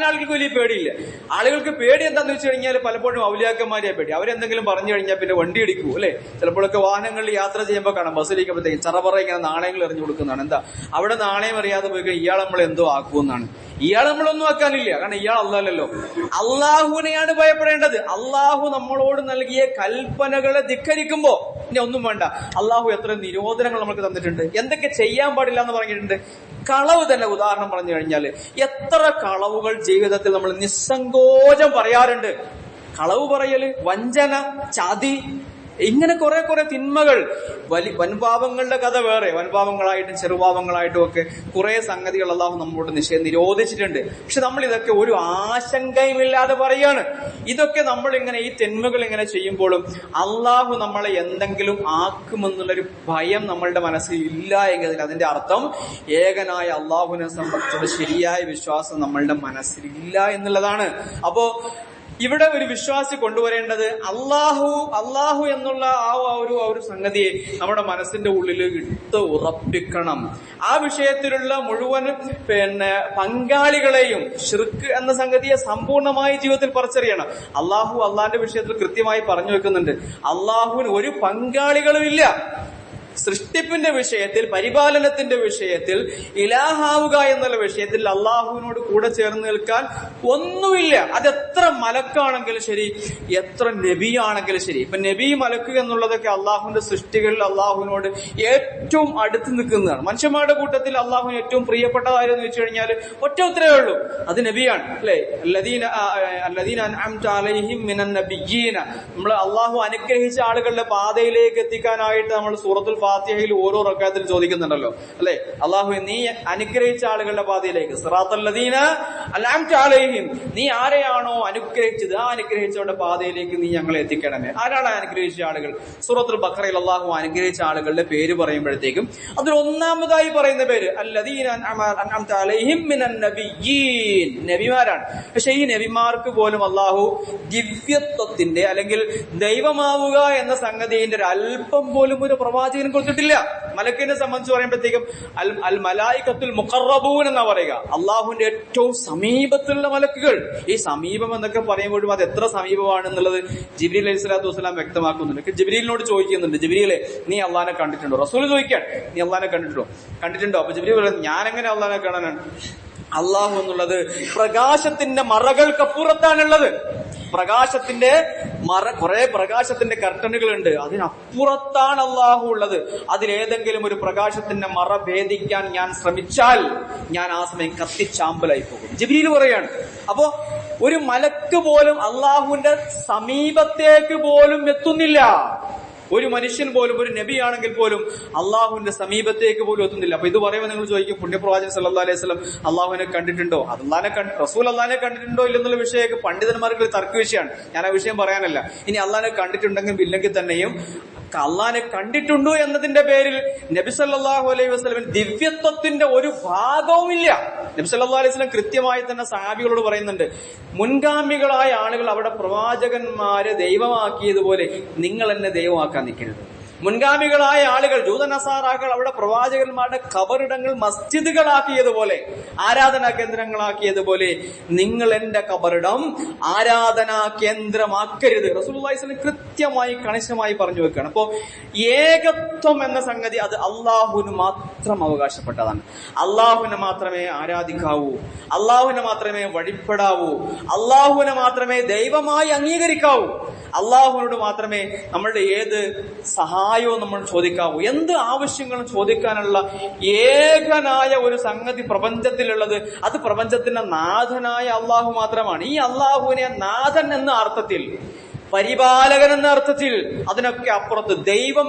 ആളുകൾക്ക് വലിയ പേടിയില്ല. ആളുകൾക്ക് പേടി എന്താന്ന് വെച്ച് കഴിഞ്ഞാൽ പലപ്പോഴും ഔലിയാക്കന്മാരെയാ പേടി. അവരെന്തെങ്കിലും പറഞ്ഞു കഴിഞ്ഞാൽ പിന്നെ വണ്ടി ഇടിക്കൂ അല്ലെ. ചിലപ്പോഴൊക്കെ വാഹനങ്ങളിൽ യാത്ര ചെയ്യുമ്പോൾ കാണാം ബസ്സിലിരിക്കുമ്പോഴത്തേക്കും ചറപറ ഇങ്ങനെ നാണയങ്ങൾ എറിഞ്ഞു കൊടുക്കുന്നതാണ്. എന്താ അവിടെ നാണയം അറിയാതെ പോയി ഇയാൾ നമ്മൾ എന്തോ ആക്കുമെന്നാണ്. ഇയാൾ നമ്മളൊന്നും ആക്കാനില്ല, കാരണം ഇയാൾ അല്ലാഹല്ലോ. അള്ളാഹുവിനെയാണ് ഭയപ്പെടേണ്ടത്. അള്ളാഹു നമ്മളോട് നൽകിയ കൽപ്പനകളെ ധിക്കരിക്കുമ്പോ ഇനി ഒന്നും വേണ്ട. അള്ളാഹു എത്ര നിരോധനങ്ങൾ നമുക്ക് തന്നിട്ടുണ്ട്, എന്തൊക്കെ ചെയ്യാൻ പാടില്ല എന്ന് പറഞ്ഞിട്ടുണ്ട്. കളവ് തന്നെ ഉദാഹരണം പറഞ്ഞു കഴിഞ്ഞാൽ എത്ര കളവുകൾ ജീവിതത്തിൽ നമ്മൾ നിസ്സങ്കോചം പറയാറുണ്ട്. കളവ് പറയല്, വഞ്ചന, ചതി, ഇങ്ങനെ കുറെ തിന്മകൾ. വൻപാപങ്ങളുടെ കഥ വേറെ, വൻപാപങ്ങളായിട്ടും ചെറുപാപങ്ങളായിട്ടും ഒക്കെ കുറെ സംഗതികൾ അള്ളാഹു നമ്മളോട് നിരോധിച്ചിട്ടുണ്ട്. പക്ഷെ നമ്മൾ ഇതൊക്കെ ഒരു ആശങ്കയുമില്ലാതെ പറയാണ്. ഇതൊക്കെ നമ്മൾ ഇങ്ങനെ ഈ തിന്മകൾ ഇങ്ങനെ ചെയ്യുമ്പോഴും അള്ളാഹു നമ്മളെ എന്തെങ്കിലും ആക്കുമെന്നുള്ളൊരു ഭയം നമ്മളുടെ മനസ്സിൽ ഇല്ല എങ്കിൽ അതിന്റെ അർത്ഥം ഏകനായ അള്ളാഹുവിനെ സംബന്ധിച്ചുള്ള ശരിയായ വിശ്വാസം നമ്മളുടെ മനസ്സിലില്ല എന്നുള്ളതാണ്. അപ്പോ ഇവിടെ ഒരു വിശ്വാസി കൊണ്ടുവരേണ്ടത് അള്ളാഹു എന്നുള്ള ആ ഒരു സംഗതിയെ നമ്മുടെ മനസ്സിന്റെ ഉള്ളിൽ ഇട്ട് ഉറപ്പിക്കണം. ആ വിഷയത്തിലുള്ള മുഴുവൻ പങ്കാളികളെയും ശിർക്ക് എന്ന സംഗതിയെ സമ്പൂർണമായി ജീവിതത്തിൽ പറിച്ചറിയണം. അള്ളാഹിന്റെ വിഷയത്തിൽ കൃത്യമായി പറഞ്ഞു വെക്കുന്നുണ്ട്, അള്ളാഹുവിന് ഒരു പങ്കാളികളും ഇല്ല. സൃഷ്ടിപ്പിന്റെ വിഷയത്തിൽ, പരിപാലനത്തിന്റെ വിഷയത്തിൽ, ഇലാഹാവുക എന്നുള്ള വിഷയത്തിൽ അള്ളാഹുവിനോട് കൂടെ ചേർന്ന് നിൽക്കാൻ ഒന്നുമില്ല. അതെത്ര മലക്കാണെങ്കിലും ശരി, എത്ര നബിയാണെങ്കിലും ശരി. ഇപ്പൊ നബി, മലക്ക് എന്നുള്ളതൊക്കെ അള്ളാഹുവിന്റെ സൃഷ്ടികളിൽ അള്ളാഹുവിനോട് ഏറ്റവും അടുത്ത് നിൽക്കുന്നതാണ്. മനുഷ്യന്മാരുടെ കൂട്ടത്തിൽ അള്ളാഹുവിന് ഏറ്റവും പ്രിയപ്പെട്ടതാരെന്ന് വെച്ച് കഴിഞ്ഞാൽ ഒറ്റ ഉത്തരവേ ഉള്ളൂ, അത് നബിയാണ് അല്ലെ. നമ്മൾ അള്ളാഹു അനുഗ്രഹിച്ച ആളുകളുടെ പാതയിലേക്ക് എത്തിക്കാനായിട്ട് നമ്മൾ സൂറത്തുൽ ഫാത്തിഹയിൽ ഓരോ റക്അത്തിൽ ചോദിക്കുന്നുണ്ടല്ലോ അല്ലെ. അള്ളാഹു നീ അനുഗ്രഹിച്ച ആളുകളുടെ പാതയിലേക്ക്, സിറാത്തൽ ലദീന അൻഅംത അലൈഹിം, നീ ആരെയാണോ അനുഗ്രഹിച്ചത് ആ അനുഗ്രഹിച്ചവരുടെ പാതയിലേക്ക് നീ ഞങ്ങളെ എത്തിക്കണമേ. ആരാണ് അനുഗ്രഹിച്ച ആളുകൾ? സൂറത്തുൽ ബഖറയിൽ അള്ളാഹു അനുഗ്രഹിച്ച ആളുകളുടെ പേര് പറയുമ്പോഴത്തേക്കും അതിൽ ഒന്നാമതായി പറയുന്ന പേര് അല്ലദീന അൻഅംത അലൈഹിം മിനൻ നബിയ്യീൻ, നബിമാരാണ്. പക്ഷെ ഈ നബിമാർക്ക് പോലും അള്ളാഹു ദിവ്യത്വത്തിന്റെ അല്ലെങ്കിൽ ദൈവമാവുക എന്ന സംഗതിന്റെ ഒരു അല്പം പോലും ഒരു പ്രവാചകൻ കൊടുത്തിട്ടില്ല. മലക്കിനെ സംബന്ധിച്ച് പറയുമ്പോഴത്തേക്കും അൽ മലായികത്തുൽ മുഖറബൂൻ എന്നാ പറയുക, അള്ളാഹുവിന്റെ ഏറ്റവും സമീപത്തുള്ള മലക്കുകൾ. ഈ സമീപം എന്നൊക്കെ പറയുമ്പോഴും അത് എത്ര സമീപമാണെന്നുള്ളത് ജിബ്രീൽ അലൈഹി സ്വലാത്തു വസ്സലാം വ്യക്തമാക്കുന്നുണ്ട്. ജിബ്രീലിനോട് ചോദിക്കുന്നുണ്ട്, ജിബ്രീലെ നീ അള്ളാഹിനെ കണ്ടിട്ടുണ്ടോ? റസൂൽ ചോദിക്കാൻ, നീ അള്ളാഹിനെ കണ്ടിട്ടുണ്ടോ? അപ്പൊ ജിബ്രീൽ പറയുന്നത്, ഞാൻ എങ്ങനെ അള്ളാഹിനെ കാണാനാണ്? അള്ളാഹു എന്നുള്ളത് പ്രകാശത്തിന്റെ മറകൾക്കപ്പുറത്താണുള്ളത്. പ്രകാശത്തിന്റെ കുറെ പ്രകാശത്തിന്റെ കർട്ടനുകളുണ്ട്, അതിനപ്പുറത്താണ് അള്ളാഹു ഉള്ളത്. അതിലേതെങ്കിലും ഒരു പ്രകാശത്തിന്റെ മറ ഭേദിക്കാൻ ഞാൻ ശ്രമിച്ചാൽ ഞാൻ ആ സമയം കത്തിച്ചാമ്പലായി പോകും. ജിബ്രീൽ പറയാണ്. അപ്പോ ഒരു മലക്ക് പോലും അള്ളാഹുവിന്റെ സമീപത്തേക്ക് പോലും എത്തുന്നില്ല. ഒരു മനുഷ്യൻ പോലും, ഒരു നബിയാണെങ്കിൽ പോലും അള്ളാഹുവിന്റെ സമീപത്തേക്ക് പോലും എത്തുന്നില്ല. അപ്പൊ ഇത് പറയുമ്പോൾ നിങ്ങൾ ചോദിക്കും, പുണ്യപ്രവാചകൻ സല്ലല്ലാഹു അലൈഹി വസല്ലം അള്ളാഹുവിനെ കണ്ടിട്ടുണ്ടോ? റസൂൽ അള്ളാഹിനെ കണ്ടിട്ടുണ്ടോ ഇല്ലെന്നുള്ള വിഷയമൊക്കെ പണ്ഡിതന്മാർക്ക് തർക്ക വിഷയമാണ്. ഞാൻ ആ വിഷയം പറയാനല്ല. ഇനി അള്ളാഹിനെ കണ്ടിട്ടുണ്ടെങ്കിൽ ഇല്ലെങ്കിൽ തന്നെയും അള്ളാഹിനെ കണ്ടിട്ടുണ്ടോ എന്നതിന്റെ പേരിൽ നബി സല്ലല്ലാഹു അലൈഹി വസല്ലം ദിവ്യത്വത്തിന്റെ ഒരു ഭാഗവുമില്ല. നബി സല്ലല്ലാഹു അലൈഹി വസല്ലം കൃത്യമായി തന്നെ സഹാബികളോട് പറയുന്നുണ്ട്, മുൻഗാമികളായ ആളുകൾ അവിടെ പ്രവാചകന്മാരെ ദൈവമാക്കിയതുപോലെ നിങ്ങൾ എന്നെ ദൈവമാക്കാൻ നിൽക്കരുത്. മുൻഗാമികളായ ആളുകൾ ജൂതനസാറാക്കൾ അവിടെ പ്രവാചകന്മാരുടെ ഖബറിടങ്ങൾ മസ്ജിദുകളാക്കിയതുപോലെ, ആരാധനാ കേന്ദ്രങ്ങളാക്കിയതുപോലെ നിങ്ങൾ എന്റെ ഖബറിടം ആരാധനാ കേന്ദ്രമാക്കരുത്. റസൂലുള്ളാഹി സ്വല്ലല്ലാഹു അലൈഹി വസല്ലം കൃത്യമായി കണിശമായി പറഞ്ഞു വെക്കുകയാണ്. അപ്പോ ഏകത്വം എന്ന സംഗതി അത് അള്ളാഹുവിന് മാത്രം അവകാശപ്പെട്ടതാണ്. അള്ളാഹുവിനെ മാത്രമേ ആരാധിക്കാവൂ, അള്ളാഹുവിനെ മാത്രമേ വഴിപ്പെടാവൂ, അള്ളാഹുവിനെ മാത്രമേ ദൈവമായി അംഗീകരിക്കാവൂ, അള്ളാഹുവിനോട് മാത്രമേ നമ്മളുടെ ഏത് സഹായവും നമ്മൾ ചോദിക്കാവൂ. എന്ത് ആവശ്യങ്ങളും ചോദിക്കാനുള്ള ഏകനായ ഒരു സംഗതി പ്രപഞ്ചത്തിലുള്ളത് അത് പ്രപഞ്ചത്തിന്റെ നാഥനായ അള്ളാഹു മാത്രമാണ്. ഈ അള്ളാഹുവിനെ നാഥൻ എന്ന അർത്ഥത്തിൽ, പരിപാലകൻ എന്ന അർത്ഥത്തിൽ, അതിനൊക്കെ അപ്പുറത്ത് ദൈവം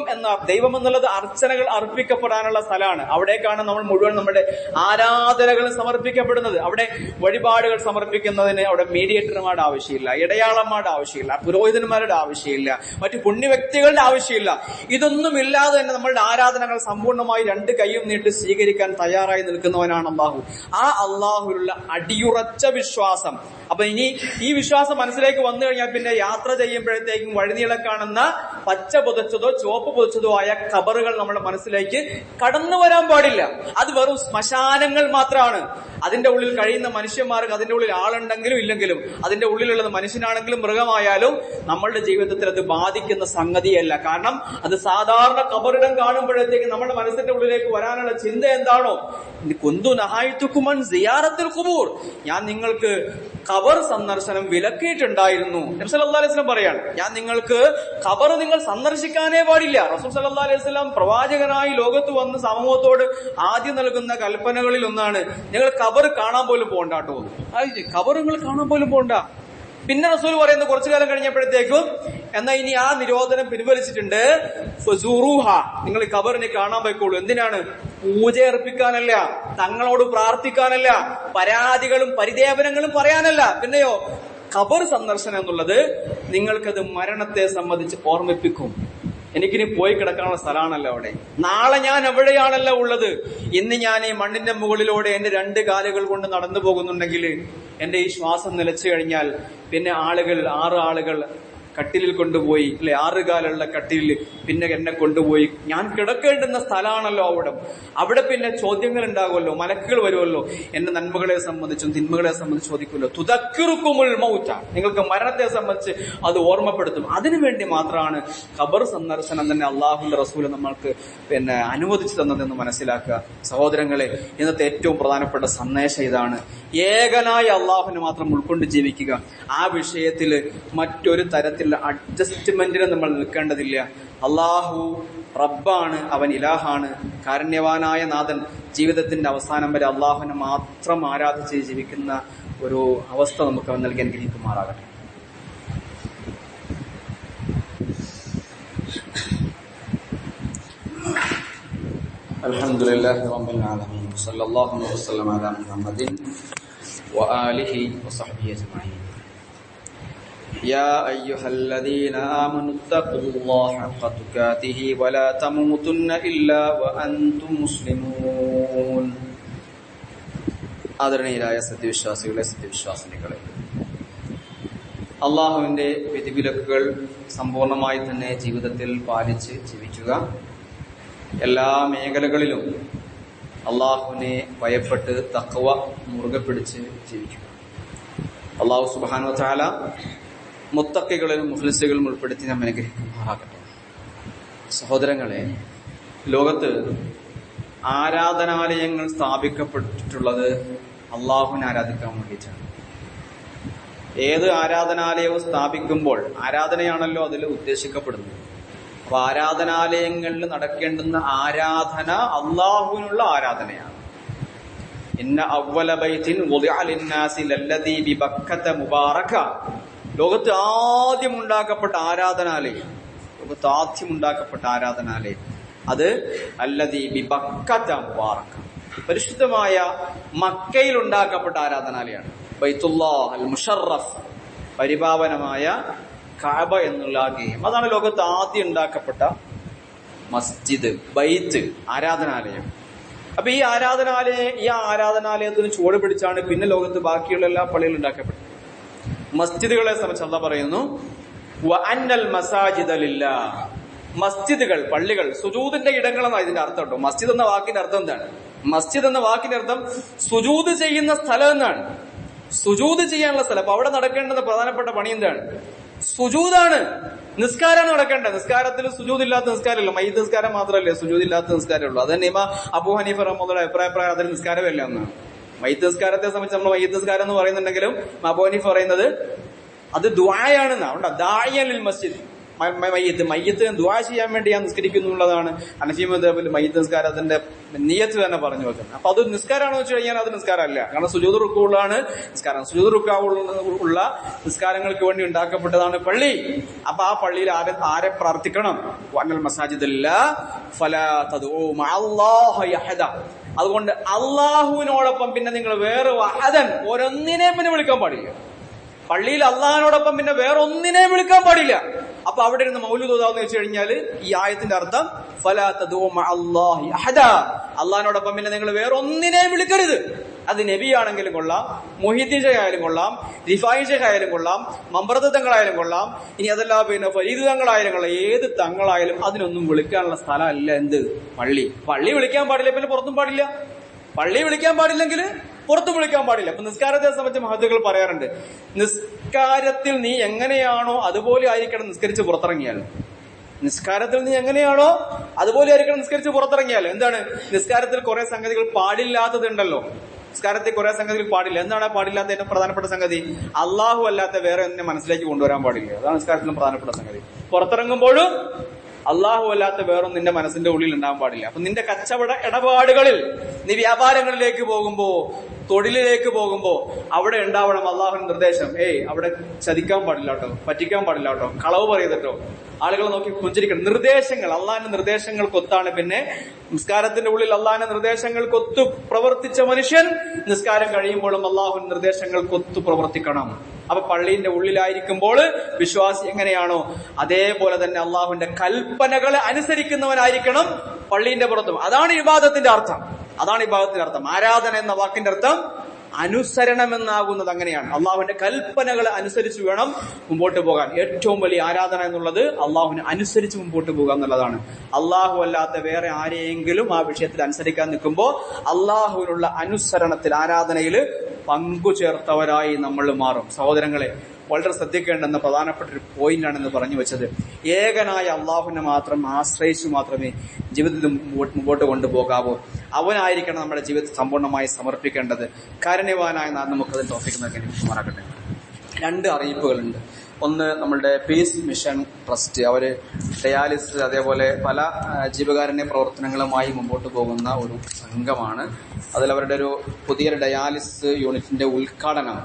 എന്നുള്ളത് അർച്ചനകൾ അർപ്പിക്കപ്പെടാനുള്ള സ്ഥലമാണ്. അവിടേക്കാണ് നമ്മൾ മുഴുവൻ നമ്മുടെ ആരാധനകൾ സമർപ്പിക്കപ്പെടുന്നത്. അവിടെ വഴിപാടുകൾ സമർപ്പിക്കുന്നതിന് അവിടെ മീഡിയേറ്റർമാരുടെ ആവശ്യമില്ല, ഇടയാളന്മാരുടെ ആവശ്യമില്ല, പുരോഹിതന്മാരുടെ ആവശ്യമില്ല, മറ്റു പുണ്യവ്യക്തികളുടെ ആവശ്യമില്ല. ഇതൊന്നുമില്ലാതെ തന്നെ നമ്മളുടെ ആരാധനകൾ സമ്പൂർണ്ണമായി രണ്ട് കൈയും നീട്ടി സ്വീകരിക്കാൻ തയ്യാറായി നിൽക്കുന്നവനാണ് അള്ളാഹു. ആ അള്ളാഹുവിലുള്ള അടിയുറച്ച വിശ്വാസം. അപ്പൊ ഇനി ഈ വിശ്വാസം മനസ്സിലേക്ക് വന്നു കഴിഞ്ഞാൽ പിന്നെ യാത്ര ചെയ്യുമ്പോഴത്തേക്കും വഴിനീളെ കാണുന്ന പച്ച പുതച്ചതോ ചുവപ്പ് പുതച്ചതോ ആയ ഖബറുകൾ നമ്മുടെ മനസ്സിലേക്ക് കടന്നു വരാൻ പാടില്ല. അത് വെറും ശ്മശാനങ്ങൾ മാത്രമാണ്. അതിന്റെ ഉള്ളിൽ കഴിയുന്ന മനുഷ്യന്മാർക്ക് അതിന്റെ ഉള്ളിൽ ആളുണ്ടെങ്കിലും ഇല്ലെങ്കിലും, അതിന്റെ ഉള്ളിലുള്ളത് മനുഷ്യനാണെങ്കിലും മൃഗമായാലും നമ്മളുടെ ജീവിതത്തിൽ അത് ബാധിക്കുന്ന സംഗതിയല്ല. കാരണം അത് സാധാരണ ഖബറിടം കാണുമ്പോഴത്തേക്ക് നമ്മുടെ മനസ്സിന്റെ ഉള്ളിലേക്ക് വരാനുള്ള ചിന്ത എന്താണോ, കുന്തു നഹായിതുകുമൻ സിയാറത്തുൽ ഖുബൂർ, ഞാൻ നിങ്ങൾക്ക് ഖബർ സന്ദർശനം വിലക്കിയിട്ടുണ്ടായിരുന്നു. നബി സല്ലല്ലാഹു അലൈഹി വസല്ലം പറയാണ്, ഞാൻ നിങ്ങൾക്ക് ഖബർ നിങ്ങൾ സന്ദർശിക്കാനേ പാടില്ല. റസൂൽ സല്ലല്ലാഹു അലൈഹി വസല്ലം പ്രവാചകനായി ലോകത്ത് വന്ന് സമൂഹത്തോട് ആദ്യം നൽകുന്ന കൽപ്പനകളിൽ ഒന്നാണ്, നിങ്ങൾ ഖബർ കാണാൻ പോലും പോകണ്ട കേട്ടോ. ഖബർ നിങ്ങൾ കാണാൻ പോലും പോകണ്ട. പിന്നെ റസൂൽ പറയുന്നത് കുറച്ചു കാലം കഴിഞ്ഞപ്പോഴത്തേക്കും, എന്നാ ഇനി ആ നിരോധനം പിൻവലിച്ചിട്ടുണ്ട്, ഫസൂറുഹ, നിങ്ങൾ ഖബറിനെ കാണാൻ പോയിക്കോളൂ. എന്തിനാണ്? പൂജ അർപ്പിക്കാനല്ല, തങ്ങളോട് പ്രാർത്ഥിക്കാനല്ല, പരാതികളും പരിദേവനങ്ങളും പറയാനല്ല. പിന്നെയോ ഖബർ സന്ദർശനം എന്നുള്ളത് നിങ്ങൾക്കത് മരണത്തെ സംബന്ധിച്ച് ഓർമ്മിപ്പിക്കും. എനിക്കിനി പോയി കിടക്കാനുള്ള സ്ഥലമാണല്ലോ അവിടെ, നാളെ ഞാൻ എവിടെയാണല്ലോ ഉള്ളത്. ഇന്ന് ഞാൻ ഈ മണ്ണിന്റെ മുകളിലൂടെ എന്റെ രണ്ട് കാലുകൾ കൊണ്ട് നടന്നു പോകുന്നുണ്ടെങ്കിൽ എന്റെ ഈ ശ്വാസം നിലച്ചു കഴിഞ്ഞാൽ പിന്നെ ആറ് ആളുകൾ കട്ടിലിൽ കൊണ്ടുപോയി, അല്ലെ, 6 കാലുള്ള കട്ടിലിൽ പിന്നെ എന്നെ കൊണ്ടുപോയി, ഞാൻ കിടക്കേണ്ടുന്ന സ്ഥലമാണല്ലോ അവിടെ പിന്നെ ചോദ്യങ്ങൾ ഉണ്ടാകുമല്ലോ, മലക്കുകൾ വരുമല്ലോ, എന്റെ നന്മകളെ സംബന്ധിച്ചും തിന്മകളെ സംബന്ധിച്ച് ചോദിക്കുമല്ലോ. തുദക്കിറുക്കുമുൽ മൗത, നിങ്ങൾക്ക് മരണത്തെ സംബന്ധിച്ച് അത് ഓർമ്മപ്പെടുത്തും. അതിനുവേണ്ടി മാത്രമാണ് ഖബർ സന്ദർശനം തന്നെ അള്ളാഹുവിന്റെ റസൂൽ നമ്മൾക്ക് അനുവദിച്ചു തന്നതെന്ന് മനസ്സിലാക്കുക. സഹോദരങ്ങളെ, ഇന്നത്തെ ഏറ്റവും പ്രധാനപ്പെട്ട സന്ദേശം ഇതാണ്: ഏകനായ അള്ളാഹുവിനെ മാത്രം ഉൾക്കൊണ്ട് ജീവിക്കുക. ആ വിഷയത്തിൽ മറ്റൊരു തരത്തിലുള്ള അഡ്ജസ്റ്റ്മെന്റിന് നമ്മൾ നിൽക്കേണ്ടതില്ല. അള്ളാഹു റബ്ബാണ്, അവൻ ഇലാഹാണ്, കാരുണ്യവാനായ നാഥൻ. ജീവിതത്തിന്റെ അവസാനം വരെ അള്ളാഹുവിനെ മാത്രം ആരാധിച്ച് ജീവിക്കുന്ന ഒരു അവസ്ഥ നമുക്ക് അവൻ നൽകി അനുഗ്രഹിക്കുമാറാകട്ടെ. അൽഹംദുലില്ലാഹി റബ്ബിൽ ആലമീൻ, സല്ലല്ലാഹു അലൈഹി വസല്ലം അലാ മുഹമ്മദിൻ വആലിഹി വസഹ്ബിഹി അജ്മഈൻ. يا أيها الذين آمنوا اتقوا الله حق تقاته ولا تموتن إلا وأنتم مسلمون. ആദരണീയരായ സത്യവിശ്വാസികളെ, സത്യവിശ്വാസിനികളെ, അള്ളാഹുവിന്റെ വിധിവിലക്കുകൾ സമ്പൂർണമായി തന്നെ ജീവിതത്തിൽ പാലിച്ച് ജീവിക്കുക. എല്ലാ മേഖലകളിലും അള്ളാഹുവിനെ ഭയപ്പെട്ട് തഖ്വ മുറുകെ പിടിച്ച് ജീവിക്കുക. അള്ളാഹു സുബ്ഹാനഹു വ തആല മുത്തഖികളിലും മുഖ്ലിസുകളിലും ഉൾപ്പെടുത്തി നമ്മെ അനുഗ്രഹിക്കുമാറാകട്ടെ. സഹോദരങ്ങളെ, ലോകത്ത് ആരാധനാലയങ്ങൾ സ്ഥാപിക്കപ്പെട്ടിട്ടുള്ളത് അള്ളാഹുവിനെ ആരാധിക്കാൻ വേണ്ടിയിട്ടാണ്. ഏത് ആരാധനാലയവും സ്ഥാപിക്കുമ്പോൾ ആരാധനയാണല്ലോ അതിൽ ഉദ്ദേശിക്കപ്പെടുന്നത്. അപ്പൊ ആരാധനാലയങ്ങളിൽ നടക്കേണ്ടുന്ന ആരാധന അള്ളാഹുവിനുള്ള ആരാധനയാണ്. ഇന്ന അവ്വല ബൈത്തിൻ വുദിഅ ലിന്നാസി ലല്ലദീ ബിബക്കത മുബാറക. ലോകത്ത് ആദ്യം ഉണ്ടാക്കപ്പെട്ട ആരാധനാലയം, അത് അല്ലദീ ബിബക്കത മുബാറക, പരിശുദ്ധമായ മക്കയിൽ ഉണ്ടാക്കപ്പെട്ട ആരാധനാലയമാണ്. ബൈത്തുല്ലാഹ് അൽ മുശറഫ്, പരിപാവനമായ കഅബ എന്നുള്ള ആഗ്രഹം. അതാണ് ലോകത്ത് ആദ്യം ഉണ്ടാക്കപ്പെട്ട മസ്ജിദ്, ബൈത്ത്, ആരാധനാലയം. അപ്പൊ ഈ ആരാധനാലയത്തിന് ചുവട് പിടിച്ചാണ് പിന്നെ ലോകത്ത് ബാക്കിയുള്ള എല്ലാ പള്ളികളും ഉണ്ടാക്കപ്പെട്ടത്. മസ്ജിദുകളെ സംബന്ധിച്ച് അല്ലാഹ് പറയുന്നു, വഅന്നൽ മസാജിദ ലില്ലാഹ്. മസ്ജിദുകൾ, പള്ളികൾ സുജൂദിന്റെ ഇടങ്ങളെന്നാണ് ഇതിന്റെ അർത്ഥം കേട്ടോ. മസ്ജിദ് എന്ന വാക്കിന്റെ അർത്ഥം എന്താണ്? മസ്ജിദ് എന്ന വാക്കിന്റെ അർത്ഥം സുജൂദ് ചെയ്യുന്ന സ്ഥലം എന്നാണ്. സുജൂദ് ചെയ്യാനുള്ള സ്ഥലം. അപ്പൊ അവിടെ നടക്കേണ്ടുന്ന പ്രധാനപ്പെട്ട പണി എന്താണ്? സുജൂദാണ്. നിസ്കാരമാണ് നടക്കേണ്ടത്. നിസ്കാരത്തിൽ സുജൂദ് ഇല്ലാത്ത നിസ്കാരമല്ല. മയ്യിത്ത് നിസ്കാരം മാത്രമല്ലേ സുജൂദ് ഇല്ലാത്ത നിസ്കാരമേ ഉള്ളൂ. അതന്നെ ഇമാം അബൂ ഹനീഫ റഹ്മത്തുള്ളാഹി അഭിപ്രായം അതിൽ നിസ്കാരമല്ല എന്നാണ്. മയ്യിത്ത് നിസ്കാരത്തെ സംബന്ധിച്ച് നമ്മൾ മയ്യിത്ത് നിസ്കാരം എന്ന് പറയുന്നുണ്ടെങ്കിലും അബൂ ഹനീഫ പറയുന്നത് അത് ദുആയാണെന്നാണ്. അതുകൊണ്ട് ദാഇയൻ ലിൽ മസ്ജിദ്, മയ്യിത്ത് ദുആ ചെയ്യാൻ വേണ്ടി ഞാൻ നിസ്കരിക്കുന്നു എന്നുള്ളതാണ് ഹനഫി മദ്ഹബിൽ മയ്യിത്ത് നിസ്കാരത്തിന്റെ നിയ്യത്ത് തന്നെ പറഞ്ഞു വെക്കുന്നത്. അപ്പൊ അത് നിസ്കാരമാണോ വെച്ച് കഴിഞ്ഞാൽ അത് നിസ്കാരമല്ല. കാരണം സുജൂദ് റുക്കൂഅാണ് നിസ്കാരം. സുജൂദ് റുക്കൂഅുള്ള നിസ്കാരങ്ങൾക്ക് വേണ്ടി ഉണ്ടാക്കപ്പെട്ടതാണ് പള്ളി. അപ്പൊ ആ പള്ളിയിൽ ആരെ പ്രാർത്ഥിക്കണം? വഅന്നൽ മസാജിദല്ലാഹ് ഫലാ തദ്ഉ മഅല്ലാഹി അഹദ. അതുകൊണ്ട് അള്ളാഹുവിനോടൊപ്പം പിന്നെ നിങ്ങൾ വേറെ അഹദൻ, ഒരൊന്നിനെ പിന്നെ വിളിക്കാൻ പാടില്ല. പള്ളിയിൽ അള്ളാഹിനോടൊപ്പം പിന്നെ വേറെ ഒന്നിനെ വിളിക്കാൻ പാടില്ല. അപ്പൊ അവിടെ ഇരുന്ന് മൗലൂദ് ഓതാന്ന് വെച്ച് കഴിഞ്ഞാല് ഈ ആയത്തിന്റെ അർത്ഥം ഫലാ തദ്ഉ മഅല്ലാഹി അഹദ, അള്ളാഹിനോടൊപ്പം പിന്നെ നിങ്ങൾ വേറെ ഒന്നിനെ വിളിക്കരുത്. അത് നബിയാണെങ്കിലും കൊള്ളാം, മുഹീദ്ദീൻ ശൈഖ് ആയാലും കൊള്ളാം, റിഫായി ശൈഖ് ആയാലും കൊള്ളാം, മമ്പറത്ത് തങ്ങളായാലും കൊള്ളാം, ഇനി അതല്ല പിന്നെ ഫരീദ് തങ്ങളായാലും കൊള്ളാം, ഏത് തങ്ങളായാലും അതിനൊന്നും വിളിക്കാനുള്ള സ്ഥലമല്ല എന്ത്? പള്ളി. പള്ളി വിളിക്കാൻ പാടില്ല, പിന്നെ പുറത്തും പാടില്ല. പള്ളി വിളിക്കാൻ പാടില്ലെങ്കിൽ പുറത്തും വിളിക്കാൻ പാടില്ല. അപ്പൊ നിസ്കാരത്തെ സംബന്ധിച്ച് മഹത്തുക്കൾ പറയാറുണ്ട്, നിസ്കാരത്തിൽ നീ എങ്ങനെയാണോ അതുപോലെ ആയിരിക്കണം നിസ്കരിച്ച് പുറത്തിറങ്ങിയാൽ. നിസ്കാരത്തിൽ നീ എങ്ങനെയാണോ അതുപോലെ ആയിരിക്കണം നിസ്കരിച്ച് പുറത്തിറങ്ങിയാൽ. എന്താണ്? നിസ്കാരത്തിൽ കുറെ സംഗതികൾ പാടില്ലാത്തതുണ്ടല്ലോ. നിസ്കാരത്തിൽ കുറെ സംഗതികൾ പാടില്ല. എന്താണ് പാടില്ലാത്ത ഏറ്റവും പ്രധാനപ്പെട്ട സംഗതി? അള്ളാഹു അല്ലാത്ത വേറെ ഒന്നിനെ മനസ്സിലേക്ക് കൊണ്ടുവരാൻ പാടില്ല. അതാണ് നിസ്കാരത്തിലും പ്രധാനപ്പെട്ട സംഗതി. പുറത്തിറങ്ങുമ്പോഴും അള്ളാഹു അല്ലാത്ത വേറൊന്നും നിന്റെ മനസ്സിന്റെ ഉള്ളിൽ ഉണ്ടാകാൻ പാടില്ല. അപ്പൊ നിന്റെ കച്ചവട ഇടപാടുകളിൽ, നീ വ്യാപാരങ്ങളിലേക്ക് പോകുമ്പോ, തൊഴിലിലേക്ക് പോകുമ്പോ അവിടെ ഉണ്ടാവണം അള്ളാഹുവിന്റെ നിർദ്ദേശം. അവിടെ ചതിക്കാൻ പാടില്ല കേട്ടോ, പറ്റിക്കാൻ പാടില്ല കേട്ടോ, കളവ് പറയരുതട്ടോ, ആളുകളെ നോക്കി പുഞ്ചിരിക്കണം. നിർദ്ദേശങ്ങൾ, അള്ളാഹിന്റെ നിർദ്ദേശങ്ങൾക്കൊത്താണ്. പിന്നെ നിസ്കാരത്തിന്റെ ഉള്ളിൽ അള്ളാഹിന്റെ നിർദ്ദേശങ്ങൾക്കൊത്തു പ്രവർത്തിച്ച മനുഷ്യൻ നിസ്കാരം കഴിയുമ്പോഴും അള്ളാഹുവിന്റെ നിർദ്ദേശങ്ങൾക്കൊത്തു പ്രവർത്തിക്കണം. അപ്പൊ പള്ളിന്റെ ഉള്ളിലായിരിക്കുമ്പോൾ വിശ്വാസി എങ്ങനെയാണോ അതേപോലെ തന്നെ അള്ളാഹുവിന്റെ കൽപ്പനകളെ അനുസരിക്കുന്നവനായിരിക്കണം പള്ളിന്റെ പുറത്തും. അതാണ് ഇബാദത്തിന്റെ അർത്ഥം. ആരാധന എന്ന വാക്കിന്റെ അർത്ഥം അനുസരണം എന്നാകുന്നത് അങ്ങനെയാണ്. അള്ളാഹുവിന്റെ കൽപ്പനകളെ അനുസരിച്ച് വേണം മുമ്പോട്ട് പോകാൻ. ഏറ്റവും വലിയ ആരാധന എന്നുള്ളത് അള്ളാഹുവിനെ അനുസരിച്ച് മുമ്പോട്ട് പോകുക എന്നുള്ളതാണ്. അള്ളാഹു അല്ലാത്ത വേറെ ആരെയെങ്കിലും ആ വിഷയത്തിൽ അനുസരിക്കാൻ നിൽക്കുമ്പോൾ അള്ളാഹുവിനുള്ള അനുസരണത്തിൽ, ആരാധനയിൽ പങ്കുചേർത്തവരായി നമ്മൾ മാറും. സഹോദരങ്ങളെ, വളരെ ശ്രദ്ധിക്കേണ്ടെന്ന പ്രധാനപ്പെട്ട ഒരു പോയിന്റാണെന്ന് പറഞ്ഞു വെച്ചത്. ഏകനായ അള്ളാഹുവിനെ മാത്രം ആശ്രയിച്ചു മാത്രമേ ജീവിതത്തിൽ മുമ്പോട്ട് കൊണ്ടുപോകാവൂ. അവനായിരിക്കണം നമ്മുടെ ജീവിതത്തിൽ സമ്പൂർണ്ണമായി സമർപ്പിക്കേണ്ടത്. കാരുണ്യവാനായ നാം നമുക്കതിൽ തോന്നിക്കുന്നതാകട്ടെ. 2 അറിയിപ്പുകളുണ്ട്. ഒന്ന്, നമ്മളുടെ പീസ് മിഷൻ ട്രസ്റ്റ്, അവര് ഡയാലിസിസ് അതേപോലെ പല ജീവകാരുണ്യ പ്രവർത്തനങ്ങളുമായി മുമ്പോട്ട് പോകുന്ന ഒരു സംഘമാണ്. അതിലവരുടെ ഒരു പുതിയൊരു ഡയാലിസിസ് യൂണിറ്റിന്റെ ഉദ്ഘാടനം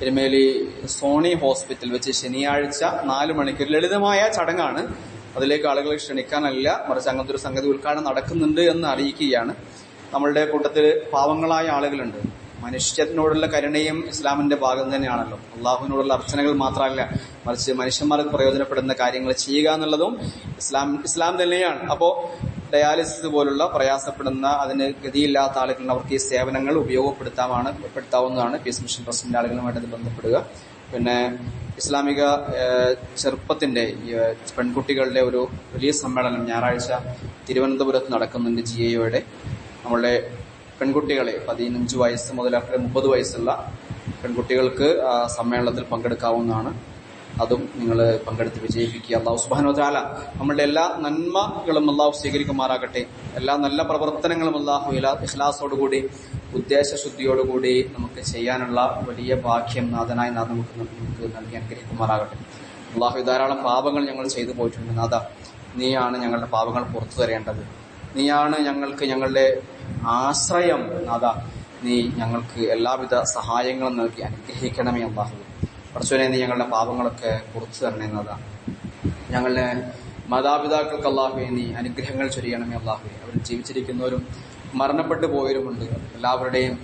എരുമേലി സോണി ഹോസ്പിറ്റൽ വെച്ച് ശനിയാഴ്ച 4 മണിക്ക് ലളിതമായ ചടങ്ങാണ്. അതിലേക്ക് ആളുകളെ ക്ഷണിക്കാനല്ല, മറിച്ച് അങ്ങനത്തെ ഒരു സംഗതി ഉദ്ഘാടനം നടക്കുന്നുണ്ട് എന്ന് അറിയിക്കുകയാണ്. നമ്മളുടെ കൂട്ടത്തിൽ പാവങ്ങളായ ആളുകളുണ്ട്. മനുഷ്യത്തിനോടുള്ള കരുണയും ഇസ്ലാമിന്റെ ഭാഗം തന്നെയാണല്ലോ. അള്ളാഹുവിനോടുള്ള അർച്ചനകൾ മാത്രമല്ല, മറിച്ച് മനുഷ്യന്മാർക്ക് പ്രയോജനപ്പെടുന്ന കാര്യങ്ങൾ ചെയ്യുക എന്നുള്ളതും ഇസ്ലാം തന്നെയാണ്. അപ്പോ ഡയാലിസിസ് പോലുള്ള പ്രയാസപ്പെടുന്ന, അതിന് ഗതിയില്ലാത്ത ആളുകളിൽ അവർക്ക് ഈ സേവനങ്ങൾ ഉപയോഗപ്പെടുത്താവുന്നതാണ്. പീസ് മിഷൻ ട്രസ്റ്റിന്റെ ആളുകളുമായിട്ട് ബന്ധപ്പെടുക. പിന്നെ ഇസ്ലാമിക ചെറുപ്പത്തിന്റെ പെൺകുട്ടികളുടെ ഒരു വലിയ സമ്മേളനം ഞായറാഴ്ച തിരുവനന്തപുരത്ത് നടക്കുന്നുണ്ട്. GAOയുടെ നമ്മളുടെ പെൺകുട്ടികളെ 15 വയസ്സ് മുതൽ 30 വയസ്സുള്ള പെൺകുട്ടികൾക്ക് സമ്മേളനത്തിൽ പങ്കെടുക്കാവുന്നതാണ്. അതും നിങ്ങൾ പങ്കെടുത്ത് വിജയിപ്പിക്കുക. അല്ലാഹു സുബ്ഹാനഹു വ തആല നമ്മളുടെ എല്ലാ നന്മകളും അല്ലാഹു സ്വീകരിക്കുമാറാകട്ടെ. എല്ലാ നല്ല പ്രവർത്തനങ്ങളും അല്ലാഹു ഇഖ്ലാസോടുകൂടി ഉദ്ദേശശുദ്ധിയോടുകൂടി നമുക്ക് ചെയ്യാനുള്ള വലിയ ഭാഗ്യം നാഥനായ നാഥ നമുക്ക് നൽകി അനുഗ്രഹിക്കുമാറാകട്ടെ. അല്ലാഹു ധാരാളം പാപങ്ങൾ ഞങ്ങൾ ചെയ്തു പോയിട്ടുണ്ട്. നാഥ, നീയാണ് ഞങ്ങളുടെ പാപങ്ങൾ പുറത്തു തരേണ്ടത്. നീയാണ് ഞങ്ങൾക്ക് ഞങ്ങളുടെ ആശ്രയം. നാഥ, നീ ഞങ്ങൾക്ക് എല്ലാവിധ സഹായങ്ങളും നൽകി അനുഗ്രഹിക്കണമേ അല്ലാഹു. പടച്ചോനെ, നീ ഞങ്ങളുടെ പാപങ്ങളൊക്കെ പുറത്തു തരണേ നാഥ. ഞങ്ങളുടെ മാതാപിതാക്കൾക്ക് അല്ലാഹുവേ നീ അനുഗ്രഹങ്ങൾ ചൊരിയണമേ അല്ലാഹുവേ. അവർ ജീവിച്ചിരിക്കുന്നവരും മരണപ്പെട്ടു പോയവരുമുണ്ട്. എല്ലാവരുടെയും